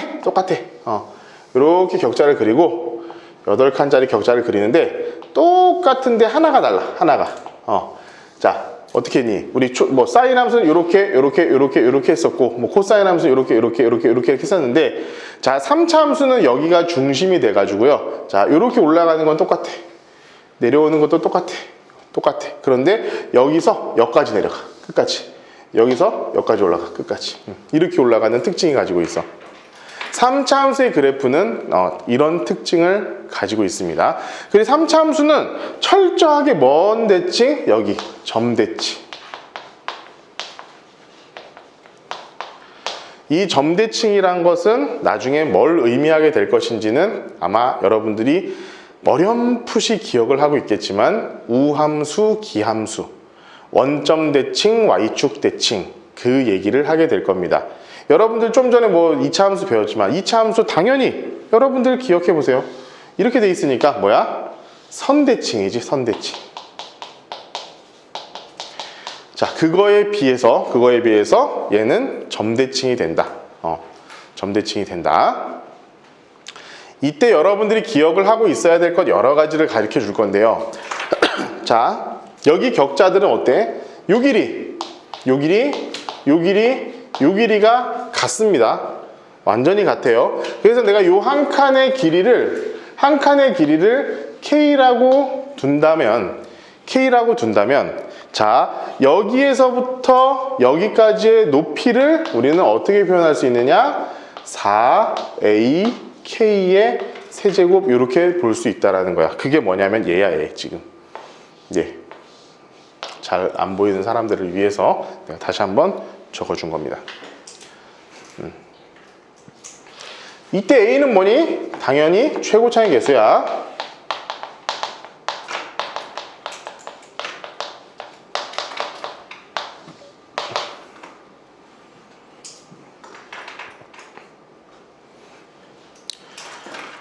이렇게 격자를 그리고 8칸짜리 격자를 그리는데 똑같은데 하나가 달라. 자, 어떻게 했니? 우리 뭐 사인 함수는 이렇게 했었고, 뭐 코사인 함수는 이렇게 했었는데, 자, 3차 함수는 여기가 중심이 돼가지고요. 자, 이렇게 올라가는 건 똑같아. 내려오는 것도 똑같아. 그런데 여기서 여기까지 내려가. 끝까지. 여기서 여기까지 올라가. 끝까지. 이렇게 올라가는 특징이 가지고 있어. 3차 함수의 그래프는 이런 특징을 가지고 있습니다. 그리고 3차 함수는 철저하게 먼 대칭, 여기 점대칭. 이 점대칭이란 것은 나중에 뭘 의미하게 될 것인지는 아마 여러분들이 어렴풋이 기억을 하고 있겠지만 우함수, 기함수, 원점 대칭, y축 대칭 그 얘기를 하게 될 겁니다. 여러분들 좀 전에 뭐 2차 함수 배웠지만 2차 함수 당연히 여러분들 기억해 보세요. 이렇게 돼 있으니까 뭐야? 선대칭이지, 선대칭. 자, 그거에 비해서 얘는 점대칭이 된다. 점대칭이 된다. 이때 여러분들이 기억을 하고 있어야 될 것 여러 가지를 가르쳐 줄 건데요. 자, 여기 격자들은 어때? 요 길이가 같습니다. 완전히 같아요. 그래서 내가 요 한 칸의 길이를 K라고 둔다면, 자, 여기에서부터 여기까지의 높이를 우리는 어떻게 표현할 수 있느냐? 4AK의 세제곱 이렇게 볼 수 있다라는 거야. 그게 뭐냐면 얘야, 얘 지금. 예. 잘 안 보이는 사람들을 위해서 내가 다시 한번 적어준 겁니다. 이때 A는 뭐니? 당연히 최고차의 개수야.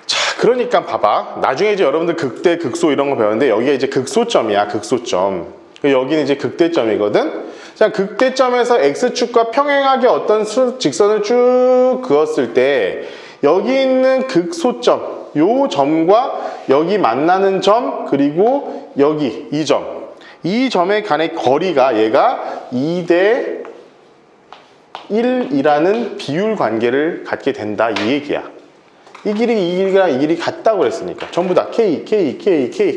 자, 그러니까 봐봐. 나중에 이제 여러분들 극대, 극소 이런 거 배웠는데 여기가 이제 극소점이야, 극소점. 여기는 이제 극대점이거든. 자, 극대점에서 x축과 평행하게 어떤 직선을 쭉 그었을 때 여기 있는 극소점, 요 점과 여기 만나는 점, 그리고 여기 이 점에 간의 거리가 얘가 2대 1이라는 비율 관계를 갖게 된다, 이 얘기야. 이 길이 같다고 그랬으니까 전부 다 K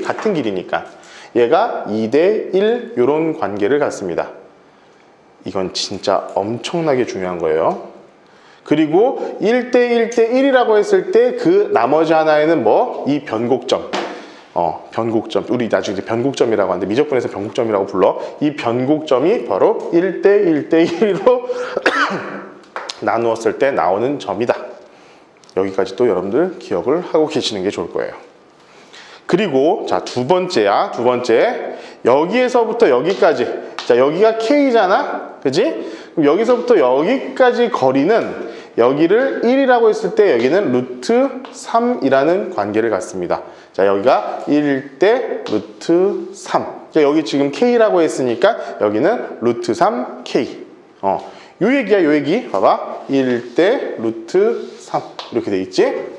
같은 길이니까 얘가 2대 1 이런 관계를 갖습니다. 이건 진짜 엄청나게 중요한 거예요. 그리고 1대 1대 1이라고 했을 때 그 나머지 하나에는 뭐? 이 변곡점. 변곡점. 우리 나중에 변곡점이라고 하는데 미적분에서 변곡점이라고 불러. 이 변곡점이 바로 1대 1대 1로 나누었을 때 나오는 점이다. 여기까지 또 여러분들 기억을 하고 계시는 게 좋을 거예요. 그리고 자, 두 번째 여기에서부터 여기까지, 자, 여기가 K잖아, 그지? 그럼 여기서부터 여기까지 거리는 여기를 1이라고 했을 때 여기는 루트 3이라는 관계를 갖습니다. 자, 여기가 1대 루트 3. 자, 여기 지금 K라고 했으니까 여기는 루트 3 K. 요 얘기야, 요 얘기. 봐봐. 1대 루트 3 이렇게 돼 있지?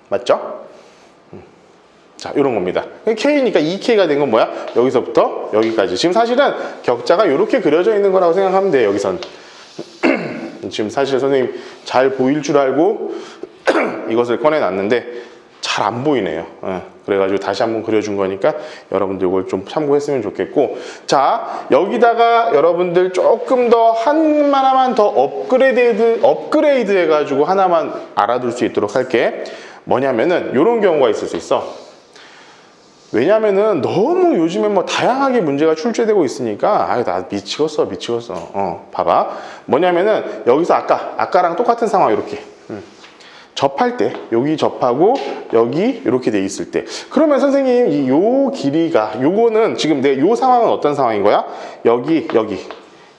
맞죠? 자, 이런 겁니다. K니까 2K가 된 건 뭐야? 여기서부터 여기까지. 지금 사실은 격자가 이렇게 그려져 있는 거라고 생각하면 돼요, 여기선. 지금 사실 선생님 잘 보일 줄 알고 이것을 꺼내놨는데 잘 안 보이네요. 그래가지고 다시 한번 그려준 거니까 여러분들 이걸 좀 참고했으면 좋겠고, 자, 여기다가 여러분들 조금 더 하나만 더 업그레이드 해가지고 하나만 알아둘 수 있도록 할게. 뭐냐면은 이런 경우가 있을 수 있어. 왜냐면은 너무 요즘에 뭐 다양하게 문제가 출제되고 있으니까 나 미치겠어. 봐봐. 뭐냐면은 여기서 아까랑 똑같은 상황 이렇게 접할 때 여기 접하고 여기 이렇게 돼 있을 때, 그러면 선생님 요 길이가 요거는 지금 요 상황은 어떤 상황인 거야? 여기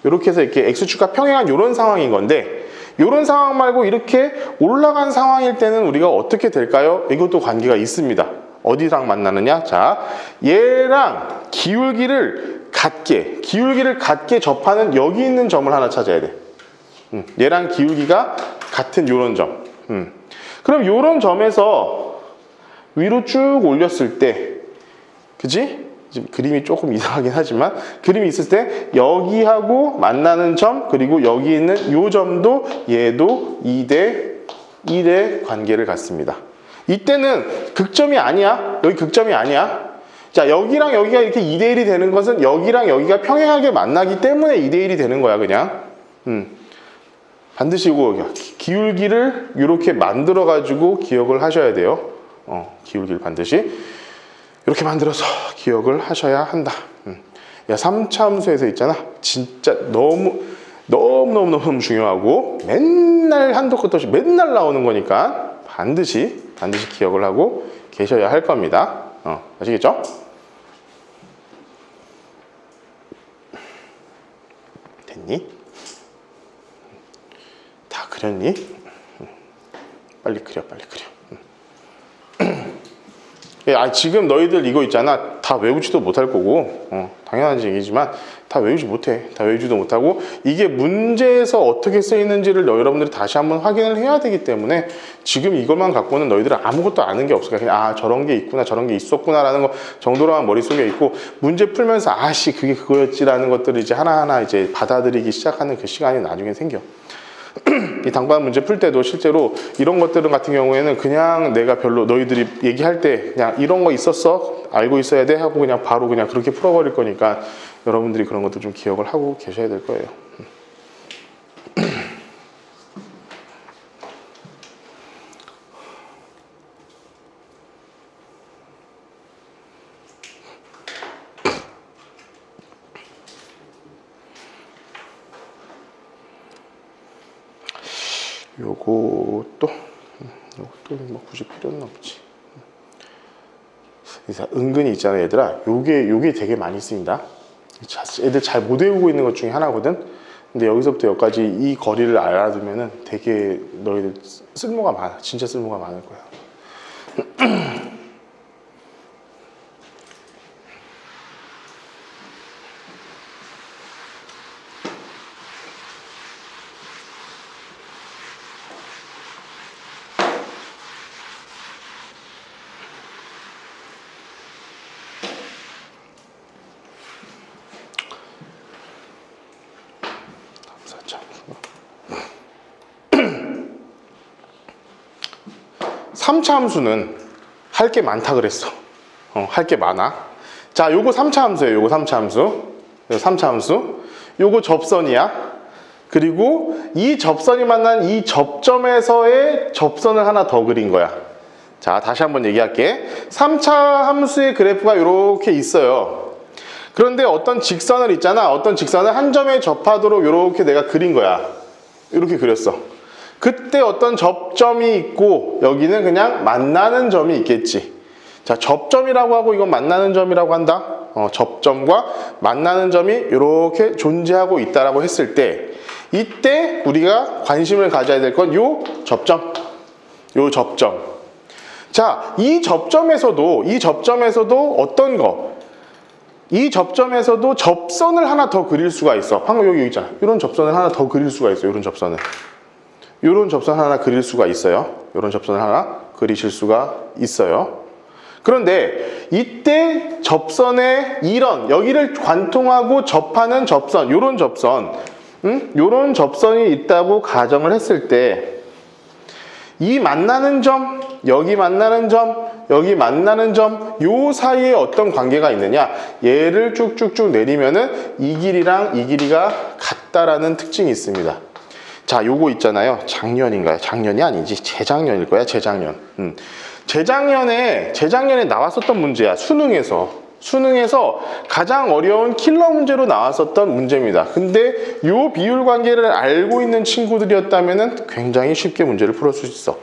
이렇게 해서 이렇게 x축과 평행한 이런 상황인 건데, 이런 상황 말고 이렇게 올라간 상황일 때는 우리가 어떻게 될까요? 이것도 관계가 있습니다. 어디랑 만나느냐? 자, 얘랑 기울기를 같게 접하는 여기 있는 점을 하나 찾아야 돼. 얘랑 기울기가 같은 요런 점. 그럼 요런 점에서 위로 쭉 올렸을 때, 그지? 지금 그림이 조금 이상하긴 하지만 그림이 있을 때 여기하고 만나는 점, 그리고 여기 있는 요 점도 얘도 2대 1의 관계를 갖습니다. 이때는 극점이 아니야. 여기 극점이 아니야. 자, 여기랑 여기가 이렇게 2대 1이 되는 것은 여기랑 여기가 평행하게 만나기 때문에 2대 1이 되는 거야, 그냥. 반드시 이거 기울기를 이렇게 만들어 가지고 기억을 하셔야 돼요. 기울기를 반드시 이렇게 만들어서 기억을 하셔야 한다. 야, 3차 함수에서 있잖아. 진짜 너무 중요하고 맨날 한도 끝도 없이 맨날 나오는 거니까 반드시 기억을 하고 계셔야 할 겁니다. 아시겠죠? 됐니? 다 그렸니? 빨리 그려. 지금 너희들 이거 있잖아. 다 외우지도 못할 거고, 당연한 얘기지만 다 외우지 못해. 다 외우지도 못하고, 이게 문제에서 어떻게 쓰이는지를 여러분들이 다시 한번 확인을 해야 되기 때문에 지금 이것만 갖고는 너희들은 아무것도 아는 게 없어. 그냥 저런 게 있구나, 저런 게 있었구나 라는 거 정도로만 머릿속에 있고, 문제 풀면서 그게 그거였지라는 것들을 이제 하나하나 이제 받아들이기 시작하는 그 시간이 나중에 생겨. 이 당관 문제 풀 때도 실제로 이런 것들 같은 경우에는 그냥 내가 별로 너희들이 얘기할 때 그냥 이런 거 있었어? 알고 있어야 돼? 하고 그냥 바로 그냥 그렇게 풀어버릴 거니까 여러분들이 그런 것도 좀 기억을 하고 계셔야 될 거예요. 요것도 뭐 굳이 필요는 없지. 은근히 있잖아, 얘들아. 요게 되게 많이 쓰인다. 애들 잘 못 외우고 있는 것 중에 하나거든. 근데 여기서부터 여기까지 이 거리를 알아두면은 되게 너희들 쓸모가 많아. 진짜 쓸모가 많을 거야. 삼차 함수는 할 게 많다 그랬어. 할 게 많아. 자, 요거 3차 함수예요. 요거 3차 함수. 3차 함수. 요거 접선이야. 그리고 이 접선이 만난 이 접점에서의 접선을 하나 더 그린 거야. 자, 다시 한번 얘기할게. 3차 함수의 그래프가 이렇게 있어요. 그런데 어떤 직선을 있잖아. 어떤 직선을 한 점에 접하도록 이렇게 내가 그린 거야. 이렇게 그렸어. 그때 어떤 접점이 있고 여기는 그냥 만나는 점이 있겠지. 자, 접점이라고 하고 이건 만나는 점이라고 한다. 접점과 만나는 점이 이렇게 존재하고 있다라고 했을 때 이때 우리가 관심을 가져야 될 건 요 접점. 요 접점. 자, 이 접점에서도 어떤 거? 이 접점에서도 접선을 하나 더 그릴 수가 있어. 방금 여기 있잖아. 이런 접선을 하나 더 그릴 수가 있어요. 이런 접선을. 이런 접선 하나 그릴 수가 있어요. 이런 접선을 하나 그리실 수가 있어요. 그런데 이때 접선의 여기를 관통하고 접하는 접선, 이런 접선, 이런 접선이 있다고 가정을 했을 때 이 만나는 점, 여기 만나는 점, 여기 만나는 점, 요 사이에 어떤 관계가 있느냐? 얘를 쭉쭉쭉 내리면은 이 길이랑 이 길이가 같다라는 특징이 있습니다. 자, 요거 있잖아요. 작년인가요? 작년이 아니지. 재작년일 거야, 재작년. 재작년에 나왔었던 문제야. 수능에서 가장 어려운 킬러 문제로 나왔었던 문제입니다. 근데 요 비율 관계를 알고 있는 친구들이었다면은 굉장히 쉽게 문제를 풀어줄 수 있어.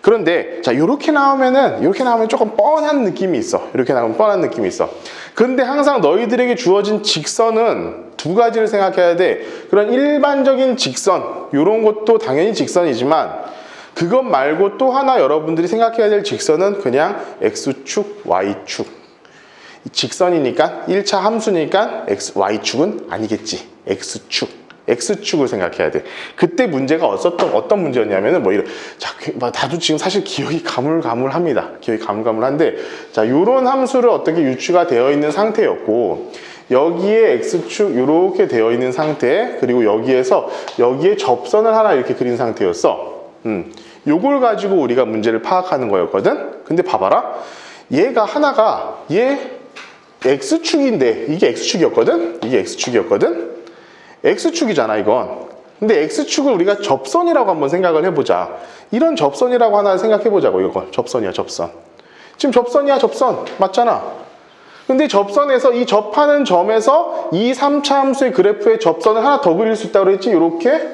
그런데 자, 이렇게 나오면 조금 뻔한 느낌이 있어. 이렇게 나오면 뻔한 느낌이 있어. 근데 항상 너희들에게 주어진 직선은 두 가지를 생각해야 돼. 그런 일반적인 직선, 이런 것도 당연히 직선이지만 그것 말고 또 하나 여러분들이 생각해야 될 직선은 그냥 X축, Y축. 직선이니까 1차 함수니까 Y축은 아니겠지. X축. X축을 생각해야 돼. 그때 문제가 어떤 문제였냐면은 나도 지금 사실 기억이 가물가물합니다. 기억이 가물가물한데, 자, 요런 함수를 어떻게 유추가 되어 있는 상태였고, 여기에 X축 이렇게 되어 있는 상태, 그리고 여기에 접선을 하나 이렇게 그린 상태였어. 요걸 가지고 우리가 문제를 파악하는 거였거든. 근데 봐봐라. 얘 X축인데 이게 X축이었거든. X축이잖아, 이건. 근데 X축을 우리가 접선이라고 한번 생각을 해보자. 이런 접선이라고 하나 생각해보자고, 이거. 접선이야, 접선. 지금 접선이야, 접선. 맞잖아. 근데 접선에서 이 접하는 점에서 이 3차 함수의 그래프의 접선을 하나 더 그릴 수 있다고 그랬지? 요렇게?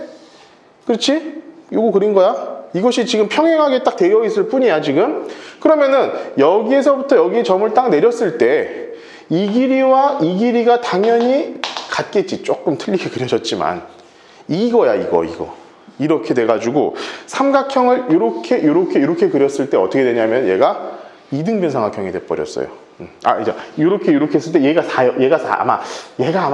그렇지? 요거 그린 거야. 이것이 지금 평행하게 딱 되어 있을 뿐이야, 지금. 그러면은 여기에서부터 여기 점을 딱 내렸을 때 이 길이와 이 길이가 당연히 같겠지. 조금 틀리게 그려졌지만 이거야, 이거 이렇게 돼가지고 삼각형을 이렇게 그렸을 때 어떻게 되냐면 얘가 이등변 삼각형이 돼버렸어요. 이제 이렇게 했을 때 얘가 아마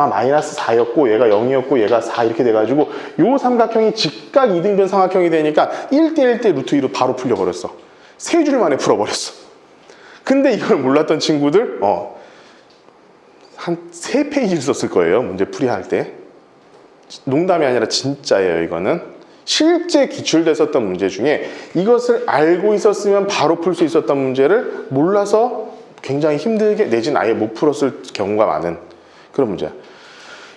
마이너스 4였고 얘가 0이었고 얘가 4 이렇게 돼가지고 요 삼각형이 즉각 이등변 삼각형이 되니까 1대1대 루트 2로 바로 풀려버렸어. 세 줄 만에 풀어버렸어. 근데 이걸 몰랐던 친구들 한 3페이지를 썼을 거예요. 문제 풀이할 때. 농담이 아니라 진짜예요, 이거는. 실제 기출됐었던 문제 중에 이것을 알고 있었으면 바로 풀 수 있었던 문제를 몰라서 굉장히 힘들게 내진 아예 못 풀었을 경우가 많은 그런 문제야.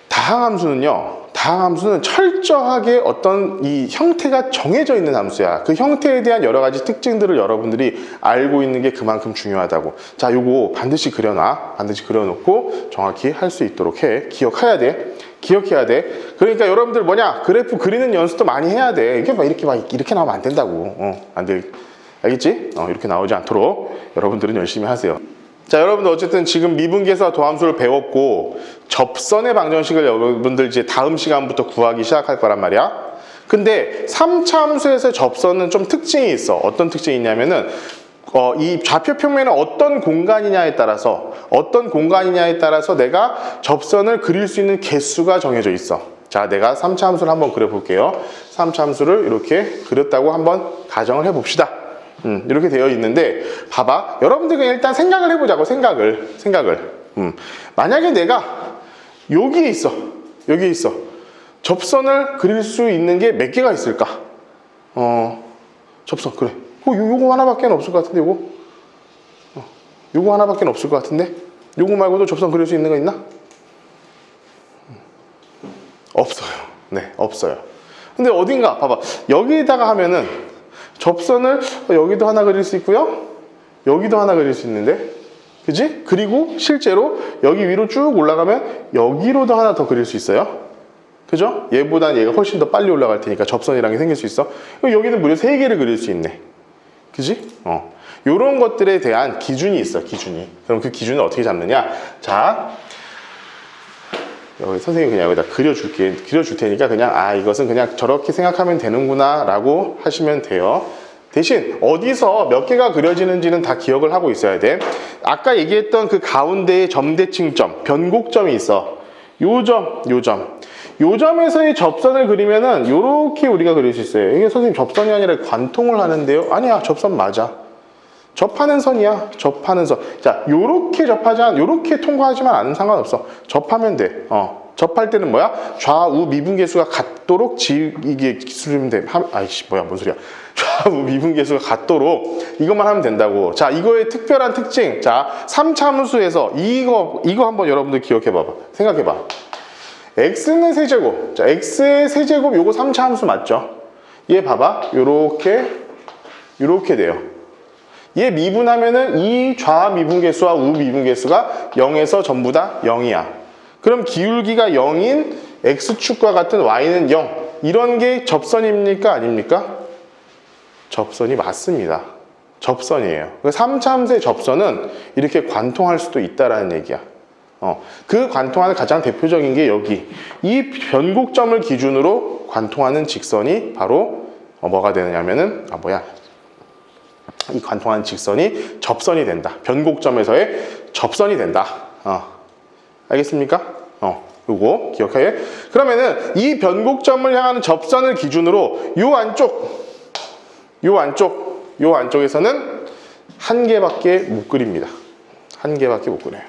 다항함수는 철저하게 어떤 이 형태가 정해져 있는 함수야. 그 형태에 대한 여러 가지 특징들을 여러분들이 알고 있는 게 그만큼 중요하다고. 자, 요거 반드시 그려놔. 반드시 그려놓고 정확히 할 수 있도록 해. 기억해야 돼. 그러니까 여러분들 그래프 그리는 연습도 많이 해야 돼. 이게 이렇게 나오면 안 된다고. 안 돼. 알겠지? 이렇게 나오지 않도록 여러분들은 열심히 하세요. 자, 여러분들 어쨌든 지금 미분계수와 도함수를 배웠고 접선의 방정식을 여러분들 이제 다음 시간부터 구하기 시작할 거란 말이야. 근데 3차 함수에서 접선은 좀 특징이 있어. 어떤 특징이 있냐면은 이 좌표 평면은 어떤 공간이냐에 따라서 내가 접선을 그릴 수 있는 개수가 정해져 있어. 자, 내가 3차 함수를 한번 그려볼게요. 3차 함수를 이렇게 그렸다고 한번 가정을 해봅시다. 이렇게 되어 있는데 봐봐. 여러분들 일단 생각을 해보자고. 생각을. 만약에 내가 여기에 있어. 접선을 그릴 수 있는 게 몇 개가 있을까? 접선 그래. 요거 하나밖에 없을 것 같은데 요거 하나밖에 없을 것 같은데 요거 말고도 접선 그릴 수 있는 거 있나? 없어요. 네, 없어요. 근데 어딘가 봐봐. 여기다가 하면은 접선을 여기도 하나 그릴 수 있고요. 여기도 하나 그릴 수 있는데, 그지? 그리고 실제로 여기 위로 쭉 올라가면 여기로도 하나 더 그릴 수 있어요. 그죠? 얘보단 얘가 훨씬 더 빨리 올라갈 테니까 접선이라는 게 생길 수 있어. 여기는 무려 3개를 그릴 수 있네. 그지? 요런 것들에 대한 기준이 있어, 기준이. 그럼 그 기준을 어떻게 잡느냐? 자, 여기 선생님이 그냥 여기다 그려줄 테니까 그냥 이것은 그냥 저렇게 생각하면 되는구나 라고 하시면 돼요. 대신 어디서 몇 개가 그려지는지는 다 기억을 하고 있어야 돼. 아까 얘기했던 그 가운데에 점대칭점, 변곡점이 있어. 요 점에서의 접선을 그리면은 요렇게 우리가 그릴 수 있어요. 이게 선생님 접선이 아니라 관통을 하는데요. 아니야, 접선 맞아. 접하는 선이야. 접하는 선. 자, 요렇게 통과하지만 않으면 상관없어. 접하면 돼. 접할 때는 뭐야? 좌우 미분계수가 같도록 이게 기술이면 돼. 뭔 소리야. 좌우 미분계수가 같도록 이것만 하면 된다고. 자, 이거의 특별한 특징. 자, 3차 함수에서 이거 한번 여러분들 기억해봐봐. 생각해봐. x는 세제곱. 자, x의 세제곱 요거 3차 함수 맞죠? 얘 봐봐. 요렇게 돼요. 얘 미분하면은 이 좌 미분계수와 우 미분계수가 0에서 전부 다 0이야. 그럼 기울기가 0인 x축과 같은 y는 0. 이런 게 접선입니까? 아닙니까? 접선이 맞습니다. 접선이에요. 3차 함수의 접선은 이렇게 관통할 수도 있다라는 얘기야. 그 관통하는 가장 대표적인 게 여기. 이 변곡점을 기준으로 관통하는 직선이 바로 뭐가 되느냐면은 이 관통하는 직선이 접선이 된다. 변곡점에서의 접선이 된다. 알겠습니까? 요거 기억해. 그러면은 이 변곡점을 향하는 접선을 기준으로 요 안쪽에서는 한 개밖에 못 그립니다. 한 개밖에 못 그려요.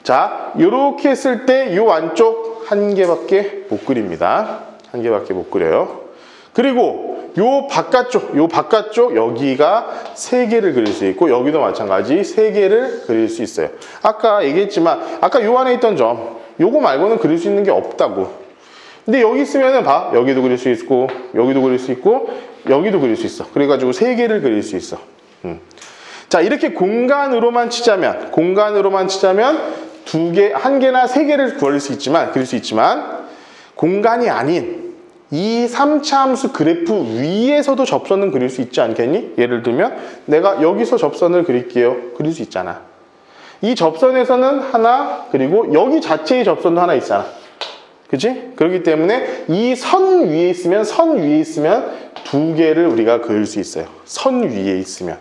자, 요렇게 했을 때 요 안쪽 한 개밖에 못 그립니다. 한 개밖에 못 그려요. 그리고 요 바깥쪽 여기가 세 개를 그릴 수 있고, 여기도 마찬가지 세 개를 그릴 수 있어요. 아까 얘기했지만 아까 요 안에 있던 점 요거 말고는 그릴 수 있는 게 없다고. 근데 여기 있으면은 봐, 여기도 그릴 수 있고 여기도 그릴 수 있고 여기도 그릴 수 있어. 그래가지고 세 개를 그릴 수 있어. 자, 이렇게 공간으로만 치자면 한 개나 세 개를 그릴 수 있지만 공간이 아닌 이 3차 함수 그래프 위에서도 접선은 그릴 수 있지 않겠니? 예를 들면 내가 여기서 접선을 그릴게요. 그릴 수 있잖아. 이 접선에서는 하나, 그리고 여기 자체의 접선도 하나 있잖아. 그치? 그렇기 때문에 이 선 위에 있으면 두 개를 우리가 그릴 수 있어요. 선 위에 있으면.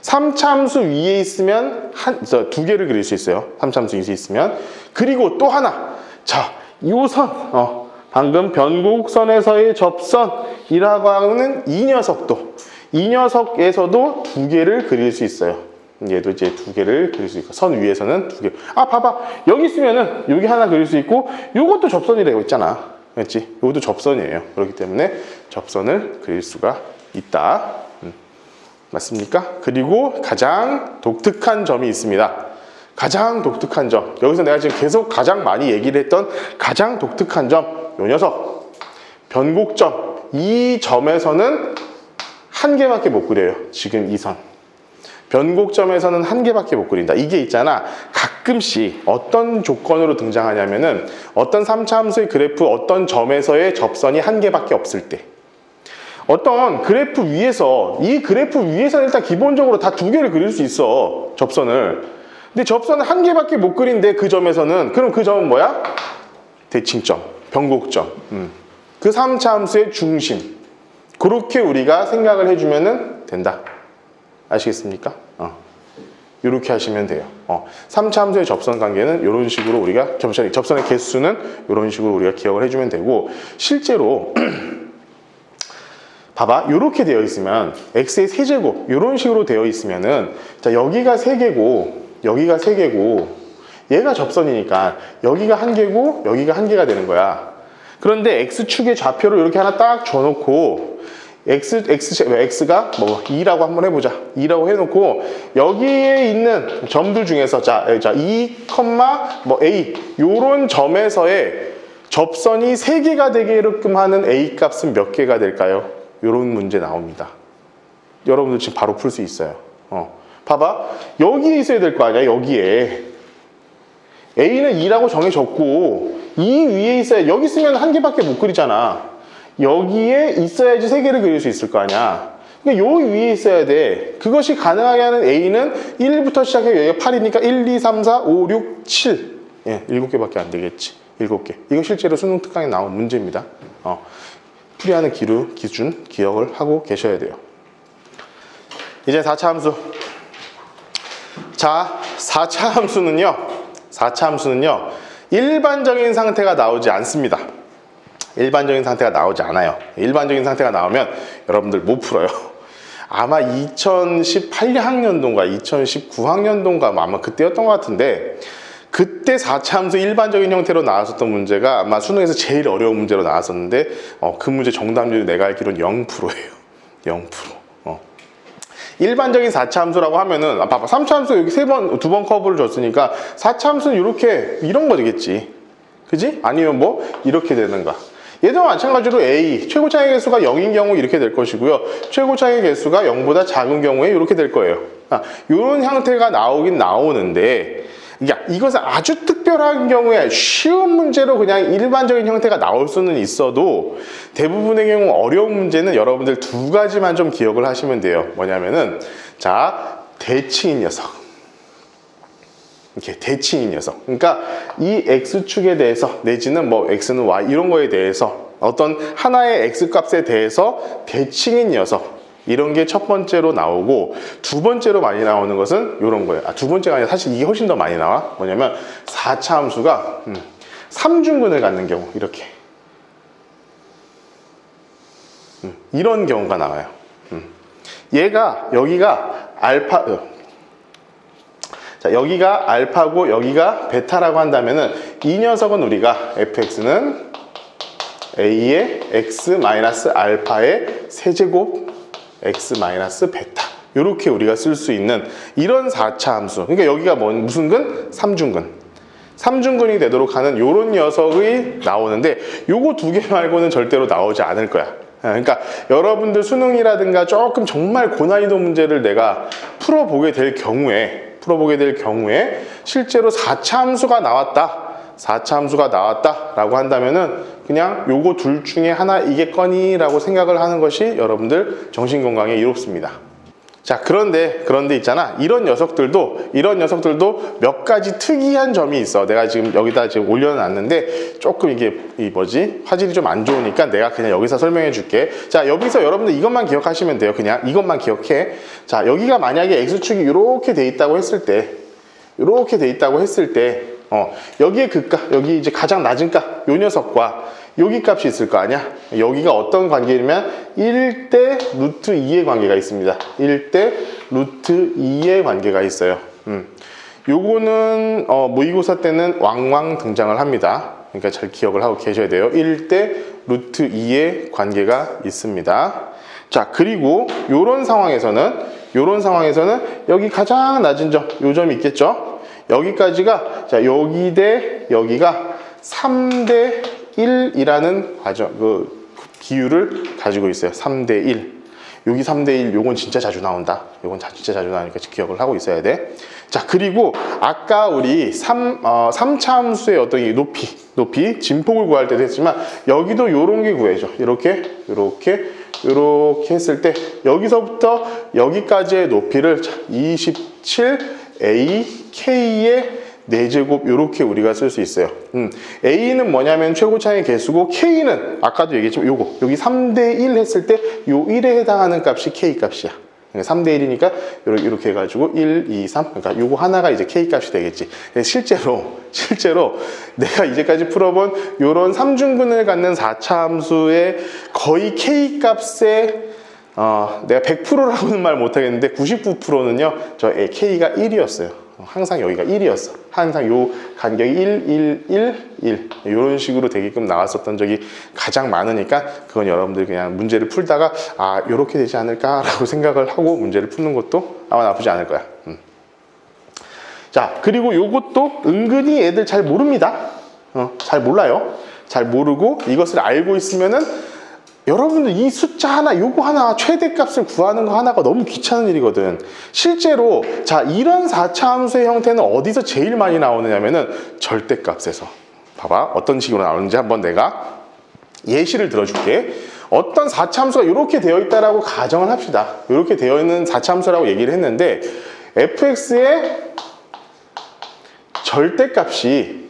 3차 함수 위에 있으면 두 개를 그릴 수 있어요. 3차 함수 위에 있으면. 그리고 또 하나. 자, 이 선. 방금 변곡선에서의 접선이라고 하는 이 녀석에서도 두 개를 그릴 수 있어요. 얘도 이제 두 개를 그릴 수 있고, 선 위에서는 두 개. 봐봐. 여기 있으면은 여기 하나 그릴 수 있고, 요것도 접선이라고 있잖아. 그렇지? 요것도 접선이에요. 그렇기 때문에 접선을 그릴 수가 있다. 맞습니까? 그리고 가장 독특한 점이 있습니다. 가장 독특한 점. 여기서 내가 지금 계속 가장 많이 얘기를 했던 가장 독특한 점. 요 녀석. 변곡점. 이 점에서는 한 개밖에 못 그려요. 지금 이 선. 변곡점에서는 한 개밖에 못 그린다. 이게 있잖아. 가끔씩 어떤 조건으로 등장하냐면은 어떤 3차 함수의 그래프 어떤 점에서의 접선이 한 개밖에 없을 때, 어떤 그래프 위에서, 이 그래프 위에서는 일단 기본적으로 다 두 개를 그릴 수 있어. 접선을. 근데 접선을 한 개밖에 못 그린데 그 점에서는, 그럼 그 점은 뭐야? 대칭점, 변곡점. 그 3차 함수의 중심. 그렇게 우리가 생각을 해주면 된다. 아시겠습니까? 이렇게 하시면 돼요. 3차 함수의 접선 관계는 이런 식으로 우리가, 접선의 개수는 이런 식으로 우리가 기억을 해주면 되고, 실제로 봐봐, 이렇게 되어 있으면 x의 세제곱 이런 식으로 되어 있으면은, 자, 여기가 3개고 여기가 3개고 얘가 접선이니까 여기가 1개고 여기가 1개가 되는 거야. 그런데 x축의 좌표를 이렇게 하나 딱 줘놓고 x가 뭐 2라고 한번 해보자. 2라고 해놓고 여기에 있는 점들 중에서 자 2, A 요런 점에서의 접선이 3개가 되게끔 하는 A 값은 몇 개가 될까요? 요런 문제 나옵니다. 여러분들 지금 바로 풀 수 있어요. 봐봐. 여기에 있어야 될 거 아니야. 여기에 A는 2라고 정해졌고 이 위에 있어야, 여기 있으면 한 개밖에 못 그리잖아. 여기에 있어야지 3개를 그릴 수 있을 거 아니야. 그러니까 요 위에 있어야 돼. 그것이 가능하게 하는 A는 1부터 시작해 여기가 8이니까 1, 2, 3, 4, 5, 6, 7. 7개밖에 안 되겠지. 7개. 이거 실제로 수능 특강에 나온 문제입니다. 풀이하는 기준 기억을 하고 계셔야 돼요. 이제 4차 함수. 자, 4차 함수는요. 일반적인 상태가 나오지 않습니다. 일반적인 상태가 나오지 않아요. 일반적인 상태가 나오면 여러분들 못 풀어요. 아마 2018학년도인가 2019학년도인가 아마 그때였던 것 같은데, 그때 4차 함수 일반적인 형태로 나왔었던 문제가 아마 수능에서 제일 어려운 문제로 나왔었는데, 그 문제 정답률이 내가 알기로는 0%예요. 0%. 일반적인 4차 함수라고 하면은, 봐봐. 3차 함수 여기 2번 커브를 줬으니까 4차 함수는 이런 거 되겠지. 그지? 아니면 뭐 이렇게 되는가. 얘도 마찬가지로 A, 최고차의 개수가 0인 경우 이렇게 될 것이고요. 최고차의 개수가 0보다 작은 경우에 이렇게 될 거예요. 이런 형태가 나오긴 나오는데, 이것은 아주 특별한 경우에 쉬운 문제로 그냥 일반적인 형태가 나올 수는 있어도, 대부분의 경우 어려운 문제는 여러분들 두 가지만 좀 기억을 하시면 돼요. 뭐냐면은, 자, 대칭인 녀석. 이렇게 대칭인 녀석. 그러니까 이 x축에 대해서, 내지는 뭐 x는 y 이런 거에 대해서 어떤 하나의 x값에 대해서 대칭인 녀석, 이런 게 첫 번째로 나오고, 두 번째로 많이 나오는 것은 이런 거예요. 두 번째가 아니라 사실 이게 훨씬 더 많이 나와. 뭐냐면 4차 함수가 3중근을 갖는 경우, 이렇게 이런 경우가 나와요. 여기가 알파, 자, 여기가 알파고 여기가 베타라고 한다면은 이 녀석은 우리가 fx는 a의 x-알파의 세제곱 x-베타, 이렇게 우리가 쓸 수 있는 이런 4차 함수. 그러니까 여기가 무슨 근? 3중근. 3중근이 되도록 하는 이런 녀석이 나오는데, 요거 두 개 말고는 절대로 나오지 않을 거야. 그러니까 여러분들 수능이라든가 조금 정말 고난이도 문제를 내가 풀어보게 될 경우에 실제로 4차 함수가 나왔다 라고 한다면은 그냥 요거 둘 중에 하나이겠거니 라고 생각을 하는 것이 여러분들 정신건강에 이롭습니다. 자, 그런데 있잖아, 이런 녀석들도 몇 가지 특이한 점이 있어. 내가 지금 여기다 지금 올려놨는데 조금 이게 화질이 좀 안 좋으니까 내가 그냥 여기서 설명해 줄게. 자, 여기서 여러분들 이것만 기억하시면 돼요. 그냥 이것만 기억해. 자, 여기가 만약에 x축이 이렇게 돼 있다고 했을 때 여기의 극값, 여기 이제 가장 낮은 값, 요 녀석과 여기 값이 있을 거 아니야? 여기가 어떤 관계냐면 1대 루트 2의 관계가 있습니다. 1대 루트 2의 관계가 있어요. 요거는 모의고사 때는 왕왕 등장을 합니다. 그러니까 잘 기억을 하고 계셔야 돼요. 1대 루트 2의 관계가 있습니다. 자, 그리고 요런 상황에서는 여기 가장 낮은 점, 요 점이 있겠죠? 여기까지가, 자, 여기 대 여기가 3대 1이라는 비율을 가지고 있어요. 3대 1. 여기 3대 1, 요건 진짜 자주 나온다. 요건 진짜 자주 나오니까 기억을 하고 있어야 돼. 자, 그리고 아까 우리 3차 함수의 어떤 이 높이, 진폭을 구할 때도 했지만, 여기도 요런 게 구해져. 이렇게 했을 때, 여기서부터 여기까지의 높이를 27ak의 4제곱 이렇게 우리가 쓸 수 있어요. A는 뭐냐면 최고차의 개수고, K는 아까도 얘기했지만 여기 3대 1 했을 때 요 1에 해당하는 값이 K 값이야. 3대 1이니까 이렇게 해가지고 1, 2, 3, 그러니까 요거 하나가 이제 K 값이 되겠지. 실제로 내가 이제까지 풀어본 요런 3중근을 갖는 4차 함수의 거의 K 값의 내가 100%라고는 말 못하겠는데 99%는요 저 K가 1이었어요. 항상 여기가 1이었어. 항상 요 간격이 1 이런 식으로 되게끔 나왔었던 적이 가장 많으니까, 그건 여러분들이 그냥 문제를 풀다가 요렇게 되지 않을까라고 생각을 하고 문제를 푸는 것도 아마 나쁘지 않을 거야. 자, 그리고 요것도 은근히 애들 잘 모릅니다. 잘 몰라요. 잘 모르고, 이것을 알고 있으면은 여러분들 이 숫자 하나, 요거 하나, 최대값을 구하는 거 하나가 너무 귀찮은 일이거든. 실제로 자, 이런 4차 함수의 형태는 어디서 제일 많이 나오느냐면은 절대값에서. 봐봐, 어떤 식으로 나오는지 한번 내가 예시를 들어줄게. 어떤 4차 함수가 이렇게 되어 있다라고 가정을 합시다. 이렇게 되어 있는 4차 함수라고 얘기를 했는데, fx의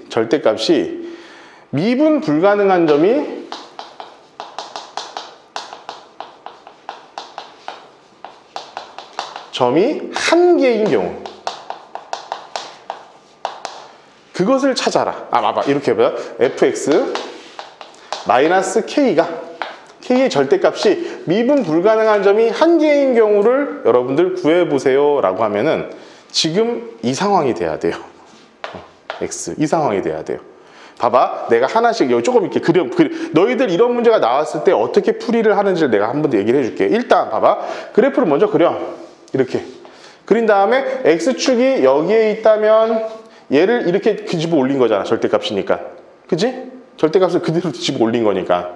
절대값이 미분 불가능한 점이 한 개인 경우, 그것을 찾아라. 봐봐, 이렇게 해봐요. fx 마이너스 k의 절대값이 미분 불가능한 점이 한 개인 경우를 여러분들 구해보세요 라고 하면은 지금 이 상황이 돼야 돼요. x, 이 상황이 돼야 돼요. 봐봐, 내가 하나씩 여기 조금 이렇게 너희들 이런 문제가 나왔을 때 어떻게 풀이를 하는지를 내가 한 번 더 얘기를 해줄게. 일단 봐봐, 그래프를 먼저 그려. 이렇게 그린 다음에 x축이 여기에 있다면 얘를 이렇게 뒤집어 올린 거잖아. 절대값이니까. 그지? 절대값을 그대로 뒤집어 올린 거니까.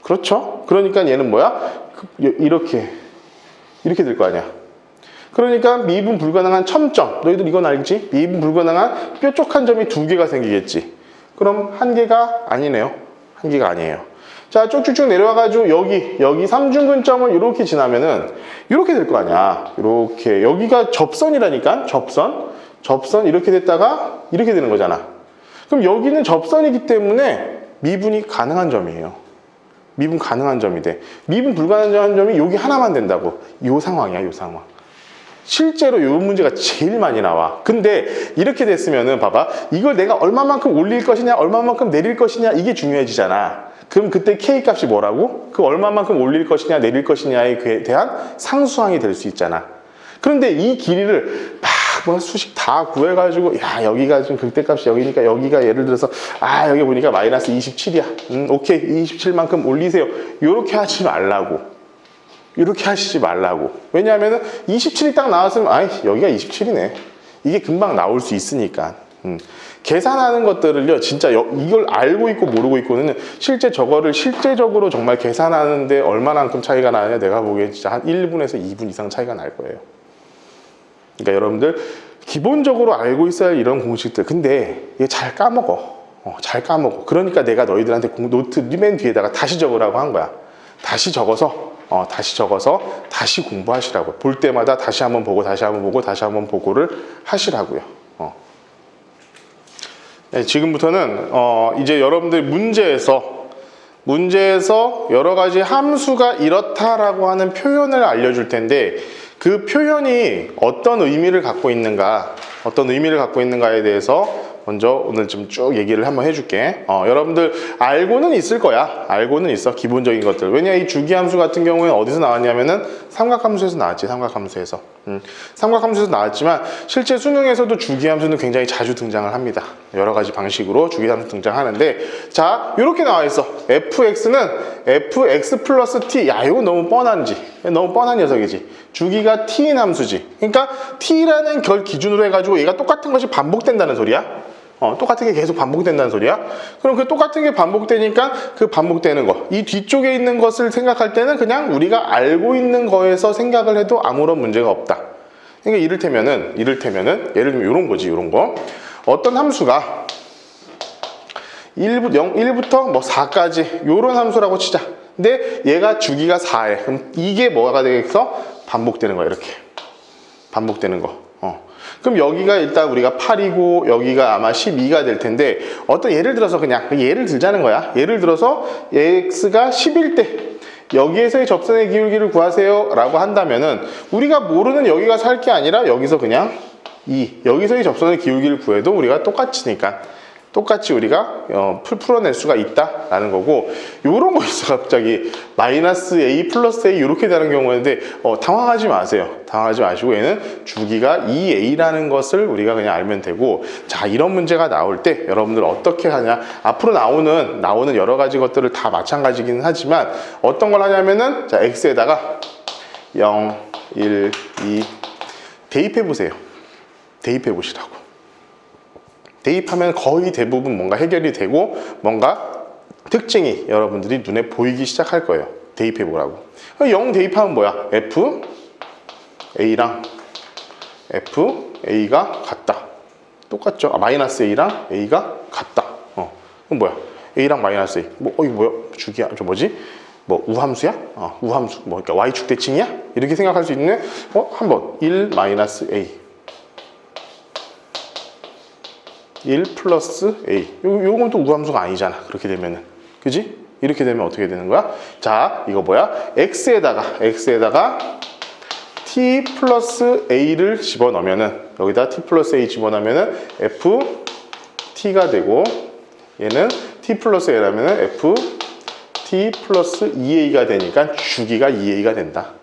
그렇죠? 그러니까 얘는 뭐야? 이렇게 될 거 아니야. 그러니까 미분 불가능한 첨점, 너희들 이건 알지? 미분 불가능한 뾰족한 점이 2개가 생기겠지. 그럼 1개가 아니네요. 1개가 아니에요. 자, 쭉쭉쭉 내려와가지고 여기 3중근점을 이렇게 지나면은 이렇게 될 거 아니야. 이렇게 여기가 접선이라니까. 접선 이렇게 됐다가 이렇게 되는 거잖아. 그럼 여기는 접선이기 때문에 미분이 가능한 점이에요. 미분 가능한 점이 돼. 미분 불가능한 점이 여기 하나만 된다고. 요 상황이야, 요 상황. 실제로 요 문제가 제일 많이 나와. 근데 이렇게 됐으면은 봐봐. 이걸 내가 얼마만큼 올릴 것이냐, 얼마만큼 내릴 것이냐, 이게 중요해지잖아. 그럼 그때 K 값이 뭐라고? 그 얼마만큼 올릴 것이냐, 내릴 것이냐에 대한 상수항이 될 수 있잖아. 그런데 이 길이를 막 뭐 수식 다 구해가지고, 야, 여기가 지금 극대값이 여기니까 여기가 예를 들어서, 아, 여기 보니까 마이너스 27이야. 오케이. 27만큼 올리세요. 요렇게 하지 말라고. 이렇게 하시지 말라고. 왜냐하면 27이 딱 나왔으면, 아이, 여기가 27이네. 이게 금방 나올 수 있으니까. 계산하는 것들을요, 진짜 이걸 알고 있고 모르고 있고는 실제 저거를 실제적으로 정말 계산하는데 얼마만큼 차이가 나느냐, 내가 보기엔 진짜 한 1분에서 2분 이상 차이가 날 거예요. 그러니까 여러분들 기본적으로 알고 있어야 할 이런 공식들. 근데 이게 잘 까먹어. 잘 까먹어. 그러니까 내가 너희들한테 노트 맨 뒤에다가 다시 적으라고 한 거야. 다시 적어서 다시 공부하시라고. 볼 때마다 다시 한번 보고 다시 한번 보고 다시 한번 보고를 하시라고요. 네, 지금부터는 이제 여러분들 문제에서 여러 가지 함수가 이렇다라고 하는 표현을 알려줄 텐데, 그 표현이 어떤 의미를 갖고 있는가에 대해서 먼저 오늘 좀 쭉 얘기를 한번 해줄게. 여러분들 알고는 있을 거야. 알고는 있어. 기본적인 것들. 왜냐, 이 주기함수 같은 경우에는 어디서 나왔냐면은 삼각함수에서 나왔지. 삼각함수에서. 삼각함수에서 나왔지만 실제 수능에서도 주기함수는 굉장히 자주 등장을 합니다. 여러 가지 방식으로 주기함수 등장하는데, 자, 이렇게 나와 있어. fx는 fx 플러스 t. 야, 이거 너무 뻔한 녀석이지. 주기가 t인 함수지. 그러니까 t라는 결 기준으로 해가지고 얘가 똑같은 것이 반복된다는 소리야. 똑같은 게 계속 반복된다는 소리야. 그럼 그 똑같은 게 반복되니까 그 반복되는 거, 이 뒤쪽에 있는 것을 생각할 때는 그냥 우리가 알고 있는 거에서 생각을 해도 아무런 문제가 없다. 그러니까 이를테면은 예를 들면 이런 거지. 이런 거. 어떤 함수가 1부터 뭐 4까지 요런 함수라고 치자. 근데 얘가 주기가 4에. 그럼 이게 뭐가 되겠어? 반복되는 거야. 이렇게 반복되는 거. 그럼 여기가 일단 우리가 8이고 여기가 아마 12가 될 텐데, 어떤 예를 들어서 그냥 예를 들자는 거야. 예를 들어서 x가 10일 때 여기에서의 접선의 기울기를 구하세요 라고 한다면은, 우리가 모르는 여기가 살 게 아니라 여기서 그냥 여기서의 접선의 기울기를 구해도 우리가 똑같이 우리가 풀어낼 수가 있다라는 거고, 요런 거 있어. 갑자기 마이너스 a 플러스 a 이렇게 되는 경우인데 당황하지 마세요. 당황하지 마시고 얘는 주기가 2a라는 것을 우리가 그냥 알면 되고, 자, 이런 문제가 나올 때 여러분들 어떻게 하냐, 앞으로 나오는 여러 가지 것들을 다 마찬가지긴 하지만 어떤 걸 하냐면은, 자, x에다가 0, 1, 2 대입해 보세요. 대입해 보시라고. 대입하면 거의 대부분 뭔가 해결이 되고 뭔가 특징이 여러분들이 눈에 보이기 시작할 거예요. 대입해보라고. 0 대입하면 뭐야? f, a랑 f, a가 같다. 똑같죠? 마이너스 a랑 a가 같다. 그럼 뭐야? a랑 마이너스 a. 이거 뭐야? 주기야? 저 뭐지? 뭐 우함수야? 우함수. 뭐 그러니까 y축 대칭이야? 이렇게 생각할 수 있는 한번 1 마이너스 a. 1 플러스 a. 요건 또 우함수가 아니잖아. 그렇게 되면은. 그지? 이렇게 되면 어떻게 되는 거야? 자, 이거 뭐야? x에다가 t 플러스 a를 집어넣으면은, 여기다 t 플러스 a 집어넣으면은 f t가 되고, 얘는 t 플러스 a라면은 f t 플러스 2a가 되니까 주기가 2a가 된다.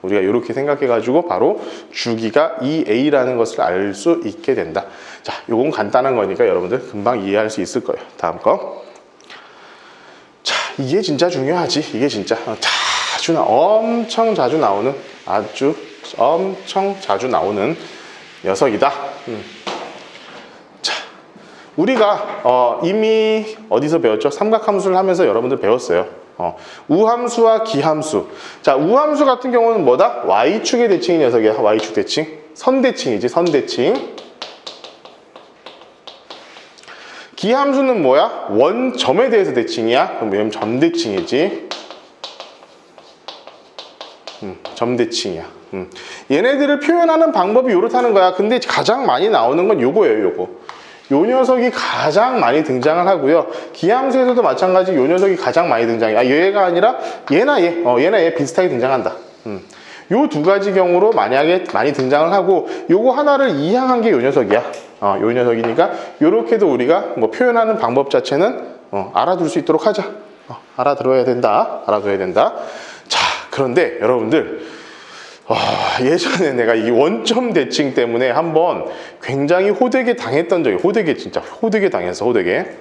우리가 이렇게 생각해가지고 바로 주기가 2a라는 것을 알 수 있게 된다. 자, 요건 간단한 거니까 여러분들 금방 이해할 수 있을 거예요. 다음 거. 자, 이게 진짜 중요하지. 이게 진짜 엄청 자주 나오는 녀석이다. 자, 우리가 이미 어디서 배웠죠? 삼각함수를 하면서 여러분들 배웠어요. 우함수와 기함수. 자, 우함수 같은 경우는 뭐다? y축의 대칭인 녀석이야. y축 대칭. 선대칭이지. 선대칭. 기함수는 뭐야? 원점에 대해서 대칭이야. 그럼 얘는 점대칭이지. 점대칭이야. 얘네들을 표현하는 방법이 이렇다는 거야. 근데 가장 많이 나오는 건 요거예요. 요 녀석이 가장 많이 등장을 하고요. 기함수에서도 마찬가지 요 녀석이 가장 많이 등장해. 얘가 아니라 얘나 얘 비슷하게 등장한다. 요 두 가지 경우로 만약에 많이 등장을 하고 요거 하나를 이항한 게 요 녀석이야. 요 녀석이니까 요렇게도 우리가 뭐 표현하는 방법 자체는 알아둘 수 있도록 하자. 알아들어야 된다. 알아둬야 된다. 자, 그런데 여러분들 예전에 내가 이 원점 대칭 때문에 한번 굉장히 호되게 당했던 적이 진짜 호되게 당했어. 호되게.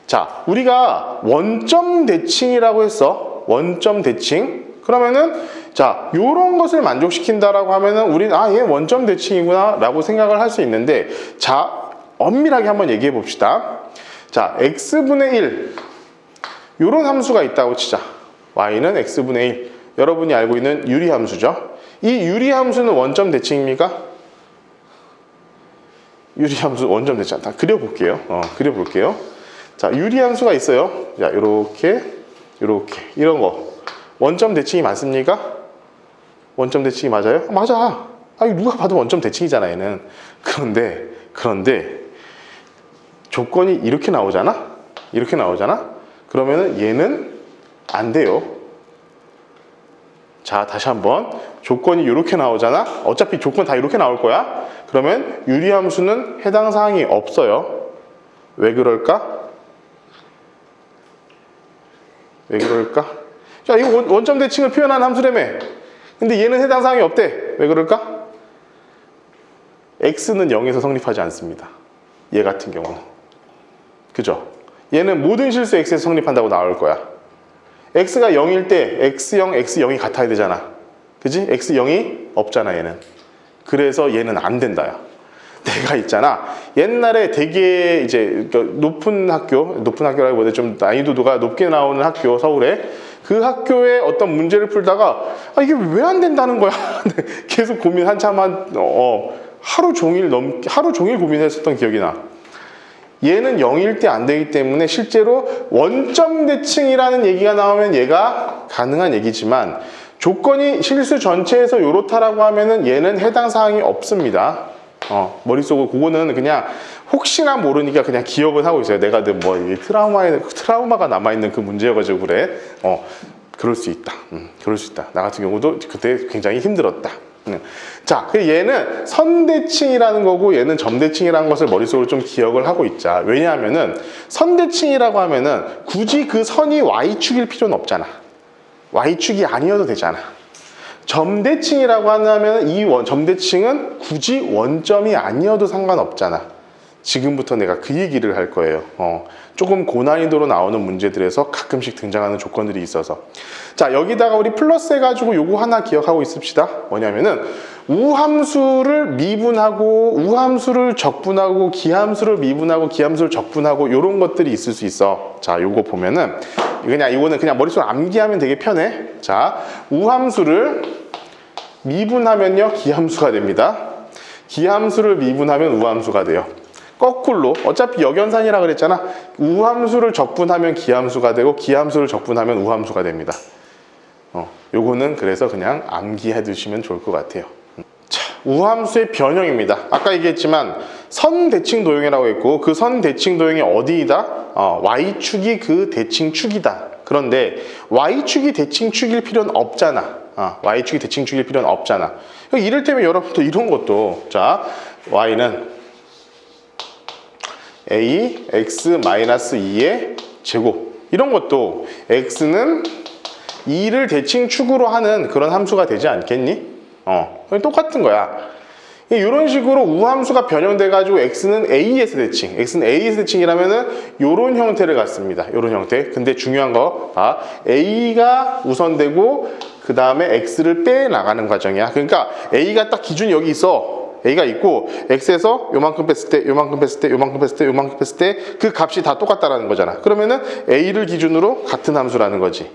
자, 우리가 원점 대칭이라고 했어. 원점 대칭. 그러면은 자, 요런 것을 만족시킨다라고 하면은 우리는 얘 원점 대칭이구나 라고 생각을 할 수 있는데, 자, 엄밀하게 한번 얘기해 봅시다. 자, x분의 1 요런 함수가 있다고 치자. y는 x분의 1. 여러분이 알고 있는 유리함수죠. 이 유리함수는 원점 대칭입니까? 유리함수 원점 대칭. 다 그려볼게요. 그려볼게요. 자, 유리함수가 있어요. 자, 요렇게 이런 거 원점 대칭이 맞습니까? 원점 대칭이 맞아요? 맞아. 누가 봐도 원점 대칭이잖아, 얘는. 그런데 조건이 이렇게 나오잖아? 그러면은 얘는 안 돼요. 자, 다시 한번. 조건이 이렇게 나오잖아? 어차피 조건 다 이렇게 나올 거야? 그러면 유리함수는 해당 사항이 없어요. 왜 그럴까? 자, 이거 원점 대칭을 표현한 함수라며. 근데 얘는 해당 사항이 없대. 왜 그럴까? x는 0에서 성립하지 않습니다. 얘 같은 경우는. 그죠? 얘는 모든 실수 x에서 성립한다고 나올 거야. x가 0일 때 x0, x0이 같아야 되잖아. 그지? x0이 없잖아, 얘는. 그래서 얘는 안 된다요. 내가 있잖아. 옛날에 되게 이제 높은 학교라기보다 좀 난이도가 높게 나오는 학교, 서울에. 그 학교에 어떤 문제를 풀다가 이게 왜 안 된다는 거야? 계속 고민 한참 하루 종일 고민했었던 기억이 나. 얘는 0일 때 안 되기 때문에 실제로 원점 대칭이라는 얘기가 나오면 얘가 가능한 얘기지만, 조건이 실수 전체에서 요렇다라고 하면은 얘는 해당 사항이 없습니다. 머릿속으로 그거는 그냥 혹시나 모르니까 그냥 기억은 하고 있어요. 내가 트라우마가 남아있는 그 문제여가지고 그래. 그럴 수 있다. 나 같은 경우도 그때 굉장히 힘들었다. 자, 얘는 선대칭이라는 거고 얘는 점대칭이라는 것을 머릿속으로 좀 기억을 하고 있자. 왜냐하면은 선대칭이라고 하면은 굳이 그 선이 y축일 필요는 없잖아. y축이 아니어도 되잖아. 점대칭이라고 하면 이 점대칭은 굳이 원점이 아니어도 상관없잖아. 지금부터 내가 그 얘기를 할 거예요. 조금 고난이도로 나오는 문제들에서 가끔씩 등장하는 조건들이 있어서. 자, 여기다가 우리 플러스 해가지고 요거 하나 기억하고 있읍시다. 뭐냐면은 우함수를 미분하고 우함수를 적분하고 기함수를 미분하고 기함수를 적분하고 요런 것들이 있을 수 있어. 자, 요거 보면은 이거는 그냥 머릿속으로 암기하면 되게 편해. 자, 우함수를 미분하면요 기함수가 됩니다. 기함수를 미분하면 우함수가 돼요. 거꾸로 어차피 역연산이라 그랬잖아. 우함수를 적분하면 기함수가 되고 기함수를 적분하면 우함수가 됩니다. 요거는 그래서 그냥 암기해 두시면 좋을 것 같아요. 자, 우함수의 변형입니다. 아까 얘기했지만 선대칭 도형이라고 했고 그 선대칭 도형이 어디이다? y축이 그 대칭축이다. 그런데 y축이 대칭축일 필요는 없잖아. y축이 대칭축일 필요는 없잖아. 이를테면 여러분도 이런 것도, 자, y는 a x-2의 제곱, 이런 것도 x는 2를 대칭축으로 하는 그런 함수가 되지 않겠니? 똑같은 거야. 이런 식으로 우함수가 변형돼 가지고 x는 a에서 대칭, x는 a에서 대칭이라면은 요런 형태를 갖습니다. 요런 형태. 근데 중요한 거 봐. a가 우선되고 그 다음에 x를 빼 나가는 과정이야. 그러니까 a가 딱 기준이 여기 있어. a가 있고 x에서 요만큼 뺐을 때 요만큼 뺐을 때 요만큼 뺐을 때 요만큼 뺐을 때 그 값이 다 똑같다라는 거잖아. 그러면은 a를 기준으로 같은 함수라는 거지.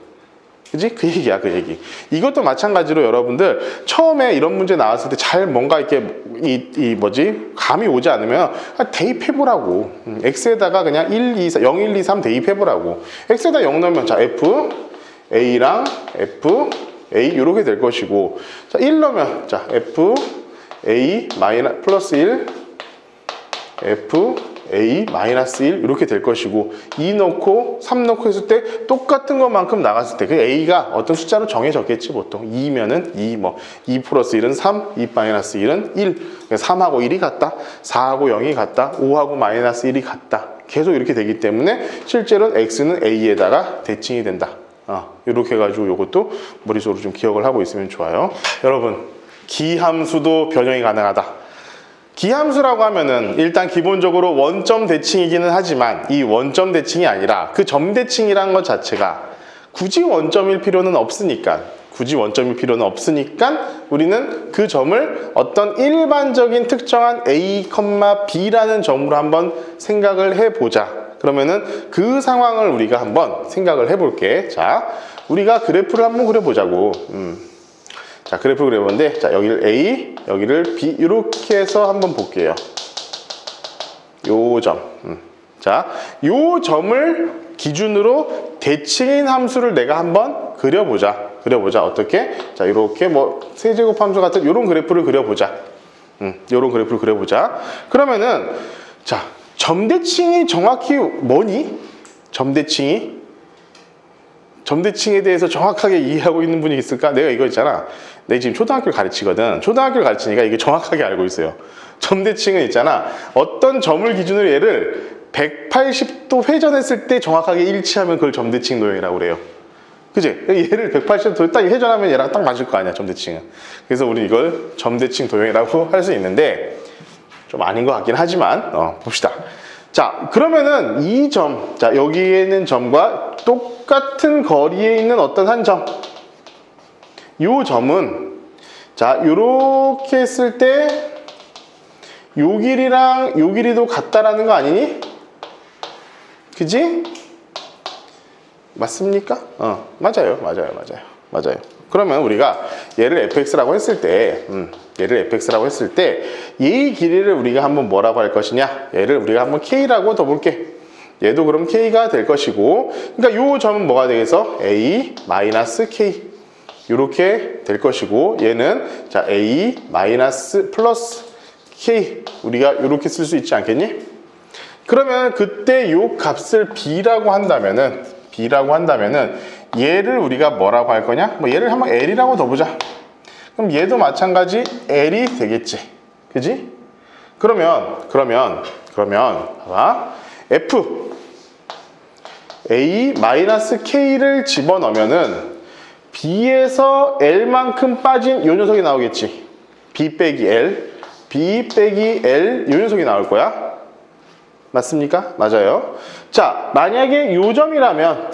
그지? 그 얘기야, 그 얘기. 이것도 마찬가지로 여러분들 처음에 이런 문제 나왔을 때 잘 뭔가 이렇게 감이 오지 않으면 대입해보라고. x에다가 그냥 0, 1, 2, 3 대입해보라고. x에다 0 넣으면 자 f a랑 f a 이렇게 될 것이고, 자 1 넣으면 자 f a 마이너스 플러스 1 f a 마이너스 1 이렇게 될 것이고 2 넣고 3 넣고 했을 때 똑같은 것만큼 나갔을 때 그 a가 어떤 숫자로 정해졌겠지 보통 2면은 2, 뭐 2 플러스 1은 3, 2 마이너스 1은 1 3하고 1이 같다, 4하고 0이 같다, 5하고 마이너스 1이 같다 계속 이렇게 되기 때문에 실제로는 x는 a에다가 대칭이 된다. 이렇게 해가지고 이것도 머릿속으로 좀 기억을 하고 있으면 좋아요. 여러분, 기함수도 변형이 가능하다. 기함수라고 하면은 일단 기본적으로 원점 대칭이기는 하지만 이 원점 대칭이 아니라 그 점 대칭이라는 것 자체가 굳이 원점일 필요는 없으니까 우리는 그 점을 어떤 일반적인 특정한 a, b라는 점으로 한번 생각을 해보자. 그러면은 그 상황을 우리가 한번 생각을 해볼게. 자, 우리가 그래프를 한번 그려보자고. 자, 그래프를 그려보는데, 자, 여기를 A, 여기를 B, 이렇게 해서 한번 볼게요. 요 점. 자, 요 점을 기준으로 대칭인 함수를 내가 한번 그려보자. 어떻게? 자, 이렇게 뭐, 세제곱 함수 같은 요런 그래프를 그려보자. 요런 그래프를 그려보자. 그러면은, 자, 점대칭이 정확히 뭐니? 점대칭에 대해서 정확하게 이해하고 있는 분이 있을까? 내가 이거 있잖아. 내가 지금 초등학교를 가르치거든. 초등학교를 가르치니까 이게 정확하게 알고 있어요. 점대칭은 있잖아. 어떤 점을 기준으로 얘를 180도 회전했을 때 정확하게 일치하면 그걸 점대칭 도형이라고 그래요. 그치? 얘를 180도 딱 회전하면 얘랑 딱 맞을 거 아니야, 점대칭은. 그래서 우리 이걸 점대칭 도형이라고 할 수 있는데, 좀 아닌 것 같긴 하지만 봅시다. 자, 그러면은 이 점, 자, 여기에 있는 점과 똑같은 거리에 있는 어떤 한 점, 요 점은 자, 요렇게 했을 때 요 길이랑 요 길이도 같다라는 거 아니니? 그지? 맞습니까? 맞아요. 그러면 우리가 얘를 fx라고 했을 때 얘의 길이를 우리가 한번 뭐라고 할 것이냐, 얘를 우리가 한번 k라고 더 볼게. 얘도 그럼 k가 될 것이고, 그러니까 요 점은 뭐가 되겠어? a 마이너스 k 이렇게 될 것이고, 얘는 자 a 마이너스 플러스 k 우리가 이렇게 쓸 수 있지 않겠니? 그러면 그때 요 값을 b라고 한다면은 얘를 우리가 뭐라고 할 거냐? 뭐 얘를 한번 L이라고 더 보자. 그럼 얘도 마찬가지 L이 되겠지. 그지? 그러면 봐봐. F A-K를 집어넣으면은 B에서 L만큼 빠진 요 녀석이 나오겠지. B 빼기 L 요 녀석이 나올 거야. 맞습니까? 맞아요. 자, 만약에 요 점이라면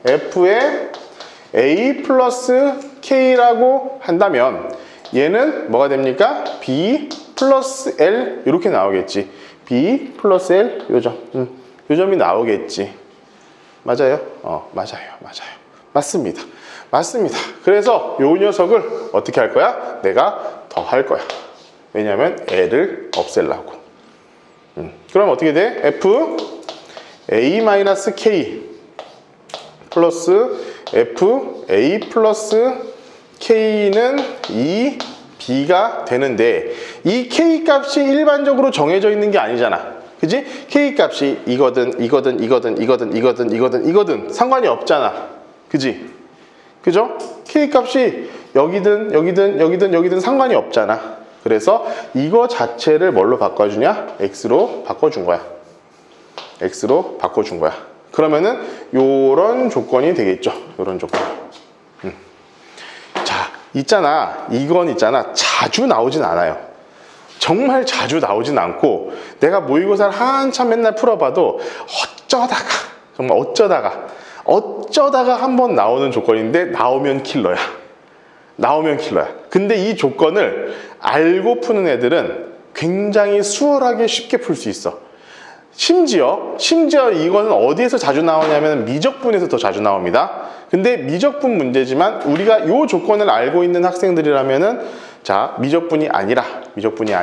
F에 A 플러스 K라고 한다면 얘는 뭐가 됩니까? B 플러스 L 이렇게 나오겠지. B 플러스 L 요 점이 나오겠지. 맞아요? 맞습니다. 그래서 요 녀석을 어떻게 할 거야? 내가 더 할 거야. 왜냐면 L을 없애려고. 그럼 어떻게 돼? F A-K 플러스 F A 플러스 K는 이 B가 되는데, 이 K 값이 일반적으로 정해져 있는 게 아니잖아. 그지? K 값이 이거든 상관이 없잖아. 그지? 그죠? K 값이 여기든 상관이 없잖아. 그래서 이거 자체를 뭘로 바꿔주냐? X로 바꿔준 거야. 그러면은 요런 조건이 되겠죠. 요런 조건. 자, 이건 있잖아. 자주 나오진 않아요. 정말 자주 나오진 않고, 내가 모의고사를 한참 맨날 풀어봐도 어쩌다가 한번 나오는 조건인데, 나오면 킬러야. 근데 이 조건을 알고 푸는 애들은 굉장히 수월하게 쉽게 풀 수 있어. 심지어 이거는 어디에서 자주 나오냐면 미적분에서 더 자주 나옵니다. 근데 미적분 문제지만 우리가 이 조건을 알고 있는 학생들이라면은, 자, 미적분이 아니라 기억이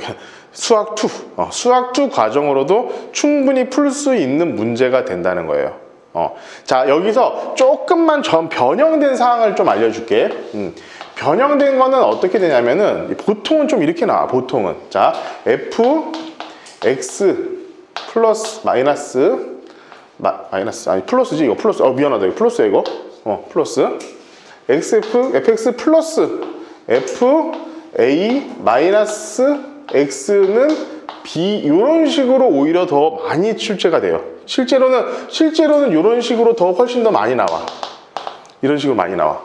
안 나. 수학2 과정으로도 충분히 풀 수 있는 문제가 된다는 거예요. 자, 여기서 조금만 변형된 사항을 좀 알려줄게. 변형된 거는 어떻게 되냐면은 보통은 좀 이렇게 나와. 보통은 자 fx 플러스 마이너스 아니 플러스지 이거 플러스 미안하다 이거 플러스야 이거 플러스 fx 플러스 f a 마이너스 x는 b 이런 식으로 오히려 더 많이 출제가 돼요. 실제로는 이런 식으로 더 훨씬 더 많이 나와. 이런 식으로 많이 나와.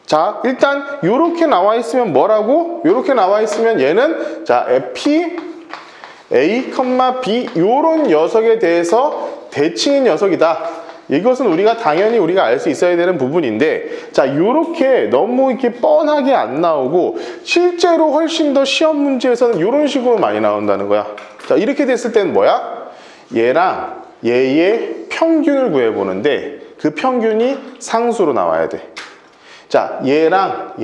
자, 일단 이렇게 나와 있으면 뭐라고? 이렇게 나와 있으면 얘는 자, f a, b 이런 녀석에 대해서 대칭인 녀석이다. 이것은 당연히 우리가 알 수 있어야 되는 부분인데, 자, 요렇게 너무 이렇게 뻔하게 안 나오고, 실제로 훨씬 더 시험 문제에서는 이런 식으로 많이 나온다는 거야. 자, 이렇게 됐을 때는 뭐야? 얘랑 얘의 평균을 구해보는데, 그 평균이 상수로 나와야 돼. 자, 얘랑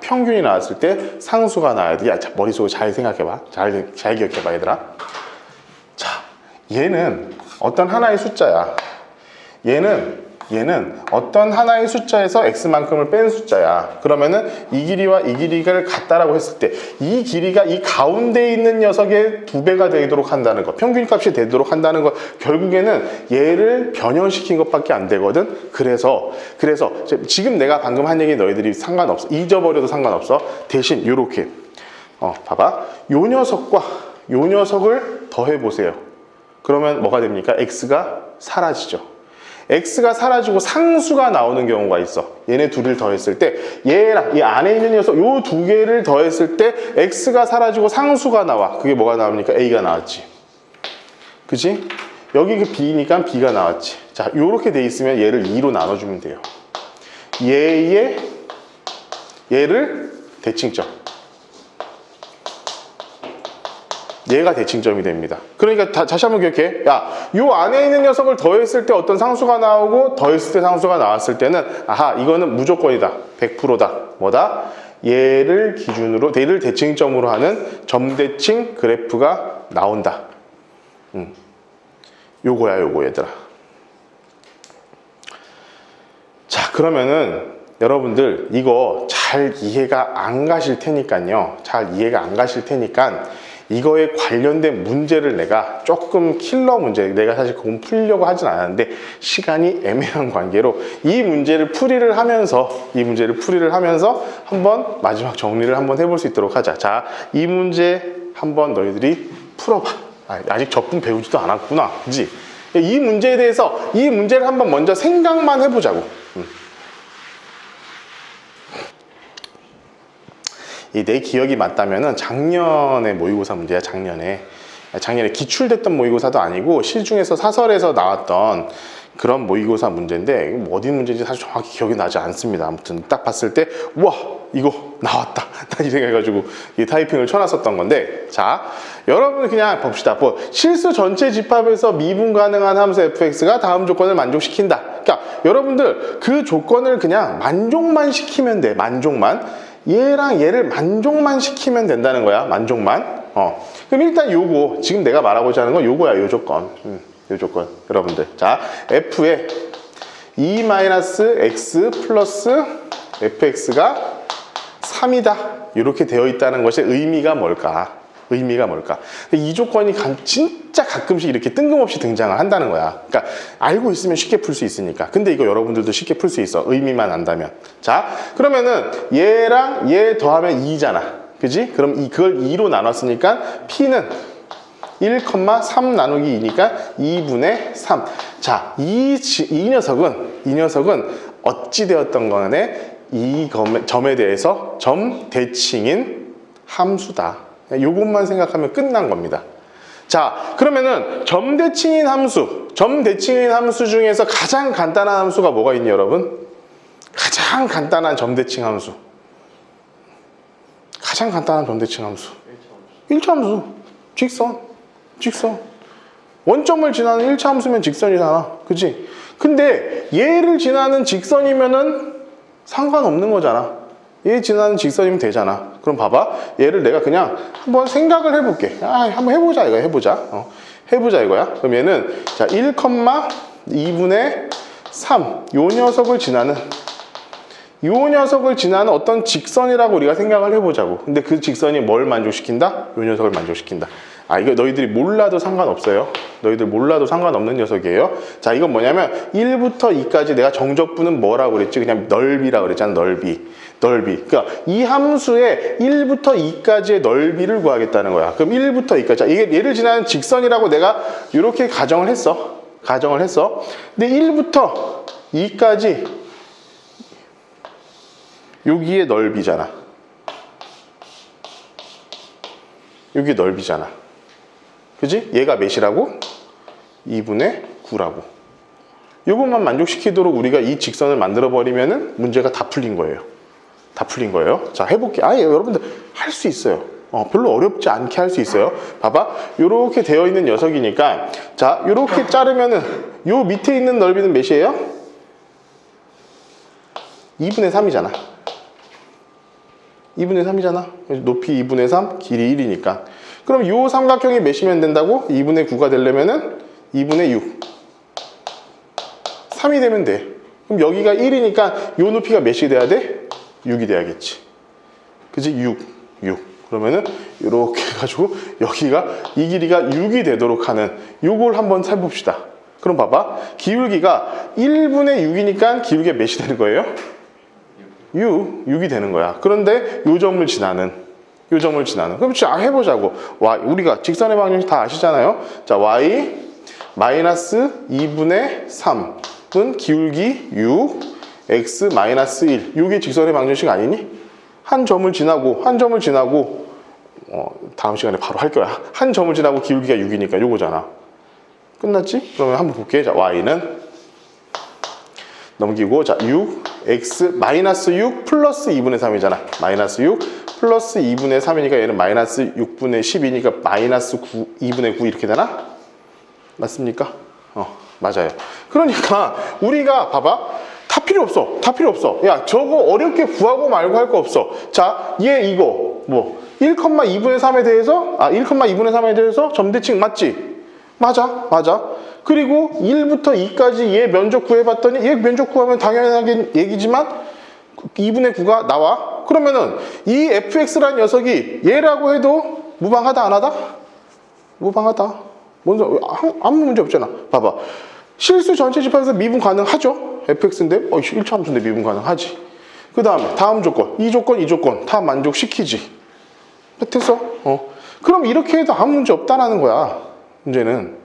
평균이 나왔을 때 상수가 나와야 돼. 야, 자, 머릿속으로 잘 생각해봐. 잘 기억해봐, 얘들아. 자, 얘는 어떤 하나의 숫자야. 얘는 어떤 하나의 숫자에서 x만큼을 뺀 숫자야. 그러면은 이 길이와 이 길이를 같다라고 했을 때 이 길이가 이 가운데 있는 녀석의 2배가 되도록 한다는 거, 평균값이 되도록 한다는 거, 결국에는 얘를 변형시킨 것밖에 안 되거든. 그래서 지금 내가 방금 한 얘기 너희들이 상관없어. 잊어버려도 상관없어. 대신 요렇게 봐봐. 요 녀석과 요 녀석을 더해보세요. 그러면 뭐가 됩니까? x가 사라지죠. x가 사라지고 상수가 나오는 경우가 있어. 얘네 둘을 더했을 때 얘랑 이 안에 있는 녀석 요 두 개를 더했을 때 x가 사라지고 상수가 나와. 그게 뭐가 나옵니까? a가 나왔지. 그치? 여기 그 b니까 b가 나왔지. 자, 요렇게 돼 있으면 얘를 2로 나눠주면 돼요. 얘를 대칭점. 얘가 대칭점이 됩니다. 그러니까 다시 한번 기억해. 야, 요 안에 있는 녀석을 더했을 때 어떤 상수가 나오고 더했을 때 상수가 나왔을 때는 아하, 이거는 무조건이다. 100%다. 뭐다? 얘를 대칭점으로 하는 점대칭 그래프가 나온다. 요거야, 얘들아. 자, 그러면은 여러분들 이거 잘 이해가 안 가실 테니까요. 이거에 관련된 문제를 내가 조금 킬러 문제, 내가 사실 그건 풀려고 하진 않았는데 시간이 애매한 관계로 이 문제를 풀이를 하면서 한번 마지막 정리를 한번 해볼 수 있도록 하자. 자, 이 문제 한번 너희들이 풀어봐. 아직 적분 배우지도 않았구나, 그지? 이 문제에 대해서 이 문제를 한번 먼저 생각만 해보자고. 내 기억이 맞다면은 작년에 모의고사 문제야. 작년에 기출됐던 모의고사도 아니고 시중에서 사설에서 나왔던 그런 모의고사 문제인데 어디 문제인지 사실 정확히 기억이 나지 않습니다. 아무튼 딱 봤을 때 우와, 이거 나왔다 딱 이 생각해가지고 이 타이핑을 쳐놨었던 건데, 자, 여러분 그냥 봅시다. 실수 전체 집합에서 미분 가능한 함수 fx가 다음 조건을 만족시킨다. 그러니까 여러분들 그 조건을 그냥 만족만 시키면 돼. 얘랑 얘를 만족만 시키면 된다는 거야. 만족만. 그럼 일단 요거 지금 내가 말하고자 하는 건 요거야. 요 조건. 요 조건. 여러분들. 자, f에 2-x 플러스 fx가 3이다. 이렇게 되어 있다는 것의 의미가 뭘까? 이 조건이 진짜 가끔씩 이렇게 뜬금없이 등장을 한다는 거야. 그러니까 알고 있으면 쉽게 풀 수 있으니까. 근데 이거 여러분들도 쉽게 풀 수 있어. 의미만 안다면. 자, 그러면은 얘랑 얘 더하면 2잖아. 그지? 그럼 그걸 2로 나눴으니까 p는 1,3 나누기 2니까 2분의 3. 자, 이 녀석은 어찌 되었던 간에 이 점에 대해서 점 대칭인 함수다. 요것만 생각하면 끝난 겁니다. 자, 그러면은 점대칭인 함수 중에서 가장 간단한 함수가 뭐가 있니, 여러분? 가장 간단한 점대칭 함수. 1차 함수. 직선. 원점을 지나는 1차 함수면 직선이잖아. 그치? 근데 얘를 지나는 직선이면은 상관없는 거잖아. 얘 지나는 직선이면 되잖아. 그럼 봐봐. 얘를 내가 그냥 한번 생각을 해볼게. 한번 해보자 이거야. 그럼 얘는 자 1,2분의 3 요 녀석을 지나는 요 녀석을 지나는 어떤 직선이라고 우리가 생각을 해보자고. 근데 그 직선이 뭘 만족시킨다? 요 녀석을 만족시킨다. 아, 이거 너희들이 몰라도 상관없어요. 너희들 몰라도 상관없는 녀석이에요. 자, 이건 뭐냐면 1부터 2까지 내가 정적분은 뭐라고 그랬지? 그냥 넓이라고 그랬잖아. 넓이. 그러니까 이 함수의 1부터 2까지의 넓이를 구하겠다는 거야. 그럼 1부터 2까지. 자, 이게 얘를 지나는 직선이라고 내가 이렇게 가정을 했어. 근데 1부터 2까지 여기에 넓이잖아. 여기 넓이잖아. 그지? 얘가 몇이라고? 2분의 9라고. 이것만 만족시키도록 우리가 이 직선을 만들어 버리면은 문제가 다 풀린 거예요. 자, 해볼게요. 여러분들 할 수 있어요. 별로 어렵지 않게 할 수 있어요. 봐봐. 요렇게 되어 있는 녀석이니까, 자, 요렇게 자르면은 요 밑에 있는 넓이는 몇이에요? 2분의 3이잖아. 2분의 3이잖아. 높이 2분의 3, 길이 1이니까. 그럼 요 삼각형이 몇이면 된다고? 2분의 9가 되려면은 2분의 6. 3이 되면 돼. 그럼 여기가 1이니까 요 높이가 몇이 돼야 돼? 6이 돼야겠지. 그지? 6. 그러면은 이렇게 해가지고 여기가 이 길이가 6이 되도록 하는 요걸 한번 살펴봅시다. 그럼 봐봐. 기울기가 1분의 6이니까 기울기가 몇이 되는 거예요? 6이 되는 거야. 그런데 요 점을 지나는. 그럼 자, 해보자고. 우리가 직선의 방정식 다 아시잖아요. 자, y 마이너스 2분의 3은 기울기 6, x 마이너스 1. 요게 직선의 방정식 아니니? 한 점을 지나고 다음 시간에 바로 할 거야. 한 점을 지나고 기울기가 6이니까 요거잖아. 끝났지? 그러면 한번 볼게. 자, y는 넘기고, 자, 6, x 마이너스 6 플러스 2분의 3이잖아. 마이너스 6 플러스 2분의 3이니까 얘는 마이너스 6분의 10이니까 마이너스 2분의 9 이렇게 되나? 맞습니까? 맞아요. 그러니까 우리가 봐봐. 다 필요 없어. 야, 저거 어렵게 구하고 말고 할 거 없어. 자, 얘 이거 1,2분의 3에 대해서 1,2분의 3에 대해서 점대칭 맞지? 맞아. 그리고 1부터 2까지 얘 면적 구해봤더니 얘 면적 구하면 당연하게 얘기지만 2분의 9가 나와. 그러면은 이 fx라는 녀석이 얘라고 해도 무방하다 안 하다? 무방하다. 먼저 아무 문제 없잖아. 봐봐. 실수 전체 집합에서 미분 가능하죠? fx인데 1차 함수인데 미분 가능하지. 그 다음에 다음 조건, 이 조건 다 만족시키지. 됐어? 그럼 이렇게 해도 아무 문제 없다라는 거야. 문제는.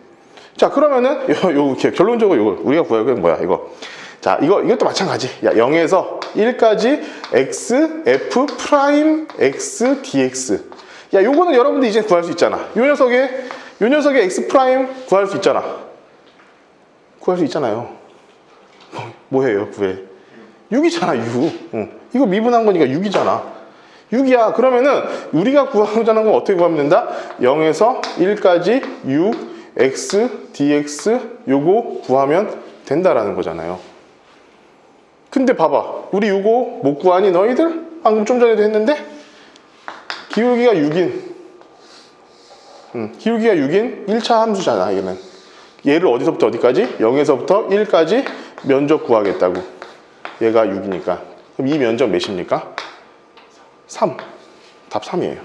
자, 그러면은 이렇게 결론적으로 이거 우리가 구할 건 뭐야? 이거. 자, 이것도 마찬가지. 야, 0에서 1까지 x f 프라임 x dx. 야, 요거는 여러분들 이제 구할 수 있잖아. 요 녀석의 x 프라임 구할 수 있잖아. 구할 수 있잖아요. 뭐예요, 구해? 6이잖아, 6. 이거 미분한 거니까 6이잖아. 6이야. 그러면은 우리가 구하자는 건 어떻게 구하면 된다? 0에서 1까지 6 x dx 요거 구하면 된다라는 거잖아요. 근데 봐봐. 우리 요거 못 구하니 너희들? 방금 좀 전에도 했는데 기울기가 6인 기울기가 6인 1차 함수잖아. 얘는 얘를 어디서부터 어디까지? 0에서부터 1까지 면적 구하겠다고. 얘가 6이니까. 그럼 이 면적 몇입니까? 3. 답 3이에요.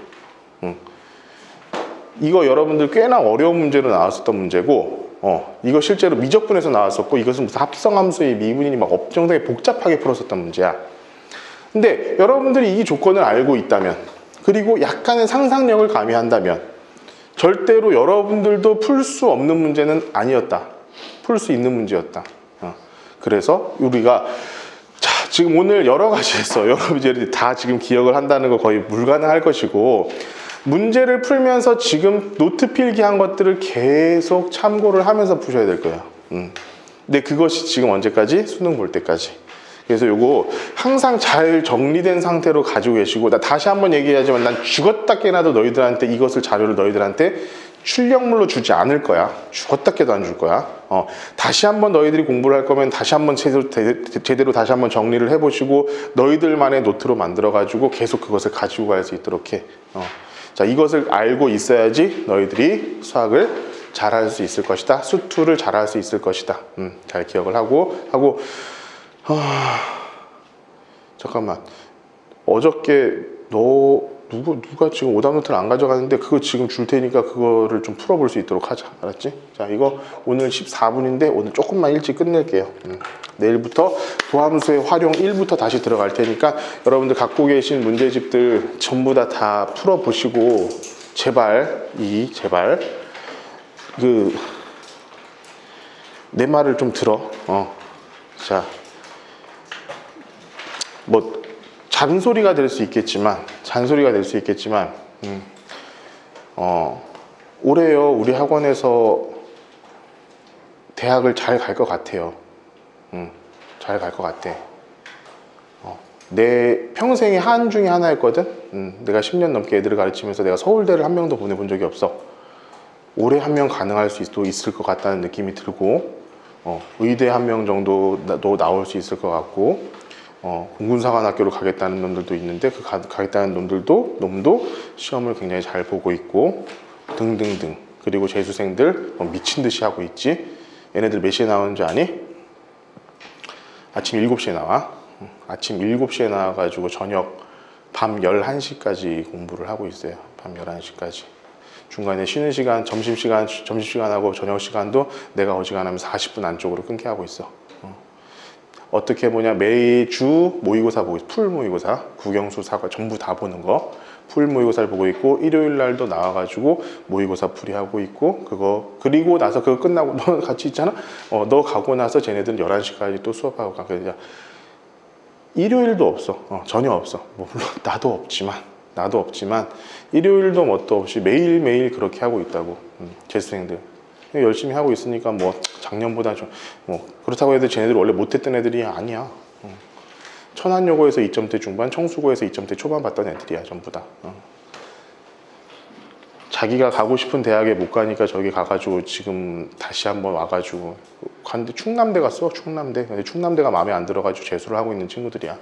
이거 여러분들 꽤나 어려운 문제로 나왔었던 문제고, 이거 실제로 미적분에서 나왔었고, 이것은 무슨 합성함수의 미분이니 막 엄청나게 복잡하게 풀었었던 문제야. 근데 여러분들이 이 조건을 알고 있다면, 그리고 약간의 상상력을 가미한다면, 절대로 여러분들도 풀 수 없는 문제는 아니었다. 풀 수 있는 문제였다. 그래서 우리가 지금 오늘 여러 가지 했어. 여러분들이 다 지금 기억을 한다는 거 거의 불가능할 것이고, 문제를 풀면서 지금 노트 필기한 것들을 계속 참고를 하면서 푸셔야 될 거예요. 근데 그것이 지금 언제까지? 수능 볼 때까지. 그래서 요거 항상 잘 정리된 상태로 가지고 계시고, 나 다시 한번 얘기하지만 난 죽었다 깨나도 너희들한테 이것을 자료를 너희들한테 출력물로 주지 않을 거야. 죽었다 깨도 안 줄 거야. 다시 한번 너희들이 공부를 할 거면 다시 한번 제대로 다시 한번 정리를 해보시고 너희들만의 노트로 만들어가지고 계속 그것을 가지고 갈 수 있도록 해. 자, 이것을 알고 있어야지 너희들이 수학을 잘할 수 있을 것이다. 수투를 잘할 수 있을 것이다. 잘 기억을 하고 잠깐만. 어저께 누가 지금 오답노트를 안 가져가는데 그거 지금 줄 테니까 그거를 좀 풀어볼 수 있도록 하자. 알았지? 자, 이거 오늘 14분인데 오늘 조금만 일찍 끝낼게요. 내일부터 도함수의 활용 1부터 다시 들어갈 테니까 여러분들 갖고 계신 문제집들 전부 다 풀어보시고 제발 내 말을 좀 들어. 자, 뭐 잔소리가 될 수 있겠지만 올해요 우리 학원에서 대학을 잘 갈 것 같아요. 잘 갈 것 같아. 내 평생의 한 중에 하나였거든. 내가 10년 넘게 애들을 가르치면서 내가 서울대를 한 명도 보내본 적이 없어. 올해 한 명 가능할 수도 있을 것 같다는 느낌이 들고, 의대 한 명 정도도 나올 수 있을 것 같고, 공군사관학교로 가겠다는 놈들도 있는데 그 가겠다는 놈도 시험을 굉장히 잘 보고 있고 등등등. 그리고 재수생들 미친 듯이 하고 있지. 얘네들 몇 시에 나오는 줄 아니? 아침 7시에 나와. 아침 7시에 나와가지고 저녁 밤 11시까지 공부를 하고 있어요. 밤 11시까지. 중간에 쉬는 시간, 점심시간하고 저녁시간도 내가 어지간하면 40분 안쪽으로 끊게 하고 있어. 어떻게 보냐, 매주 모의고사 보고 있어. 풀 모의고사, 국영수, 사과 전부 다 보는 거. 풀 모의고사를 보고 있고, 일요일 날도 나와가지고 모의고사 풀이하고 있고, 그리고 나서 그거 끝나고 너 같이 있잖아? 너 가고 나서 쟤네들은 11시까지 또 수업하고 가. 그래서 일요일도 없어. 전혀 없어. 뭐 물론 나도 없지만 일요일도 뭣도 없이 매일매일 그렇게 하고 있다고. 재수생들 열심히 하고 있으니까 뭐 작년보다 좀 뭐 그렇다고 해도 쟤네들 원래 못했던 애들이 아니야. 천안여고에서 2점대 중반, 청수고에서 2점대 초반 봤던 애들이야 전부 다. 자기가 가고 싶은 대학에 못 가니까 저기 가가지고 지금 다시 한번 와가지고 갔는데 충남대 갔어. 충남대. 근데 충남대가 마음에 안 들어가지고 재수를 하고 있는 친구들이야.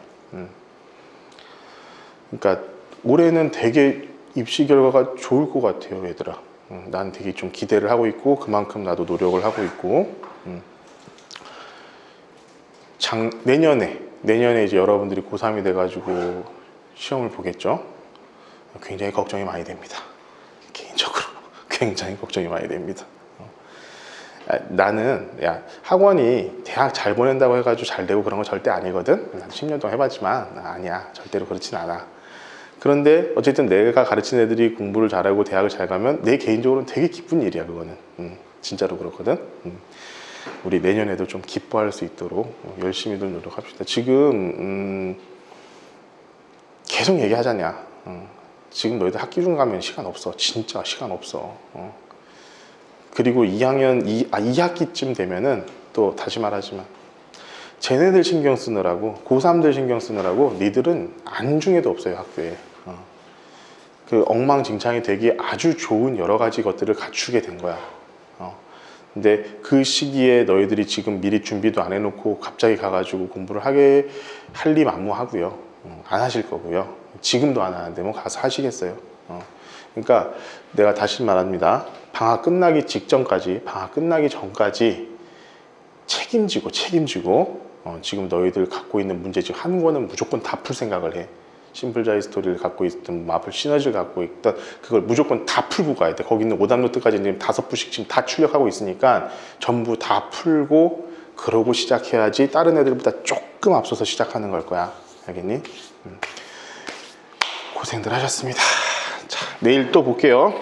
그러니까 올해는 되게 입시 결과가 좋을 것 같아요, 얘들아. 난 되게 좀 기대를 하고 있고 그만큼 나도 노력을 하고 있고. 내년에 이제 여러분들이 고3이 돼가지고 시험을 보겠죠. 굉장히 걱정이 많이 됩니다. 개인적으로 굉장히 걱정이 많이 됩니다. 나는 학원이 대학 잘 보낸다고 해가지고 잘 되고 그런 거 절대 아니거든. 난 10년 동안 해봤지만 아니야, 절대로 그렇진 않아. 그런데 어쨌든 내가 가르친 애들이 공부를 잘하고 대학을 잘 가면 내 개인적으로는 되게 기쁜 일이야. 그거는 진짜로 그렇거든. 우리 내년에도 좀 기뻐할 수 있도록 열심히들 노력합시다. 지금 계속 얘기하자냐. 지금 너희들 학기 중 가면 시간 없어. 진짜 시간 없어. 그리고 2학기쯤 되면은 또 다시 말하지만 쟤네들 신경 쓰느라고, 고3들 신경 쓰느라고 니들은 안중에도 없어요. 학교에. 그 엉망진창이 되기 아주 좋은 여러 가지 것들을 갖추게 된 거야. 근데 그 시기에 너희들이 지금 미리 준비도 안 해놓고 갑자기 가가지고 공부를 하게 할 리 만무하고요. 안 하실 거고요. 지금도 안 하는데 뭐 가서 하시겠어요. 그러니까 내가 다시 말합니다. 방학 끝나기 전까지 책임지고 지금 너희들 갖고 있는 문제집 한 권은 무조건 다 풀 생각을 해. 심플자이 스토리를 갖고 있든 마플 시너지를 갖고 있든 그걸 무조건 다 풀고 가야 돼. 거기 있는 오답노트까지 지금 5부씩 지금 다 출력하고 있으니까 전부 다 풀고 그러고 시작해야지 다른 애들보다 조금 앞서서 시작하는 걸 거야. 알겠니? 고생들 하셨습니다. 자, 내일 또 볼게요.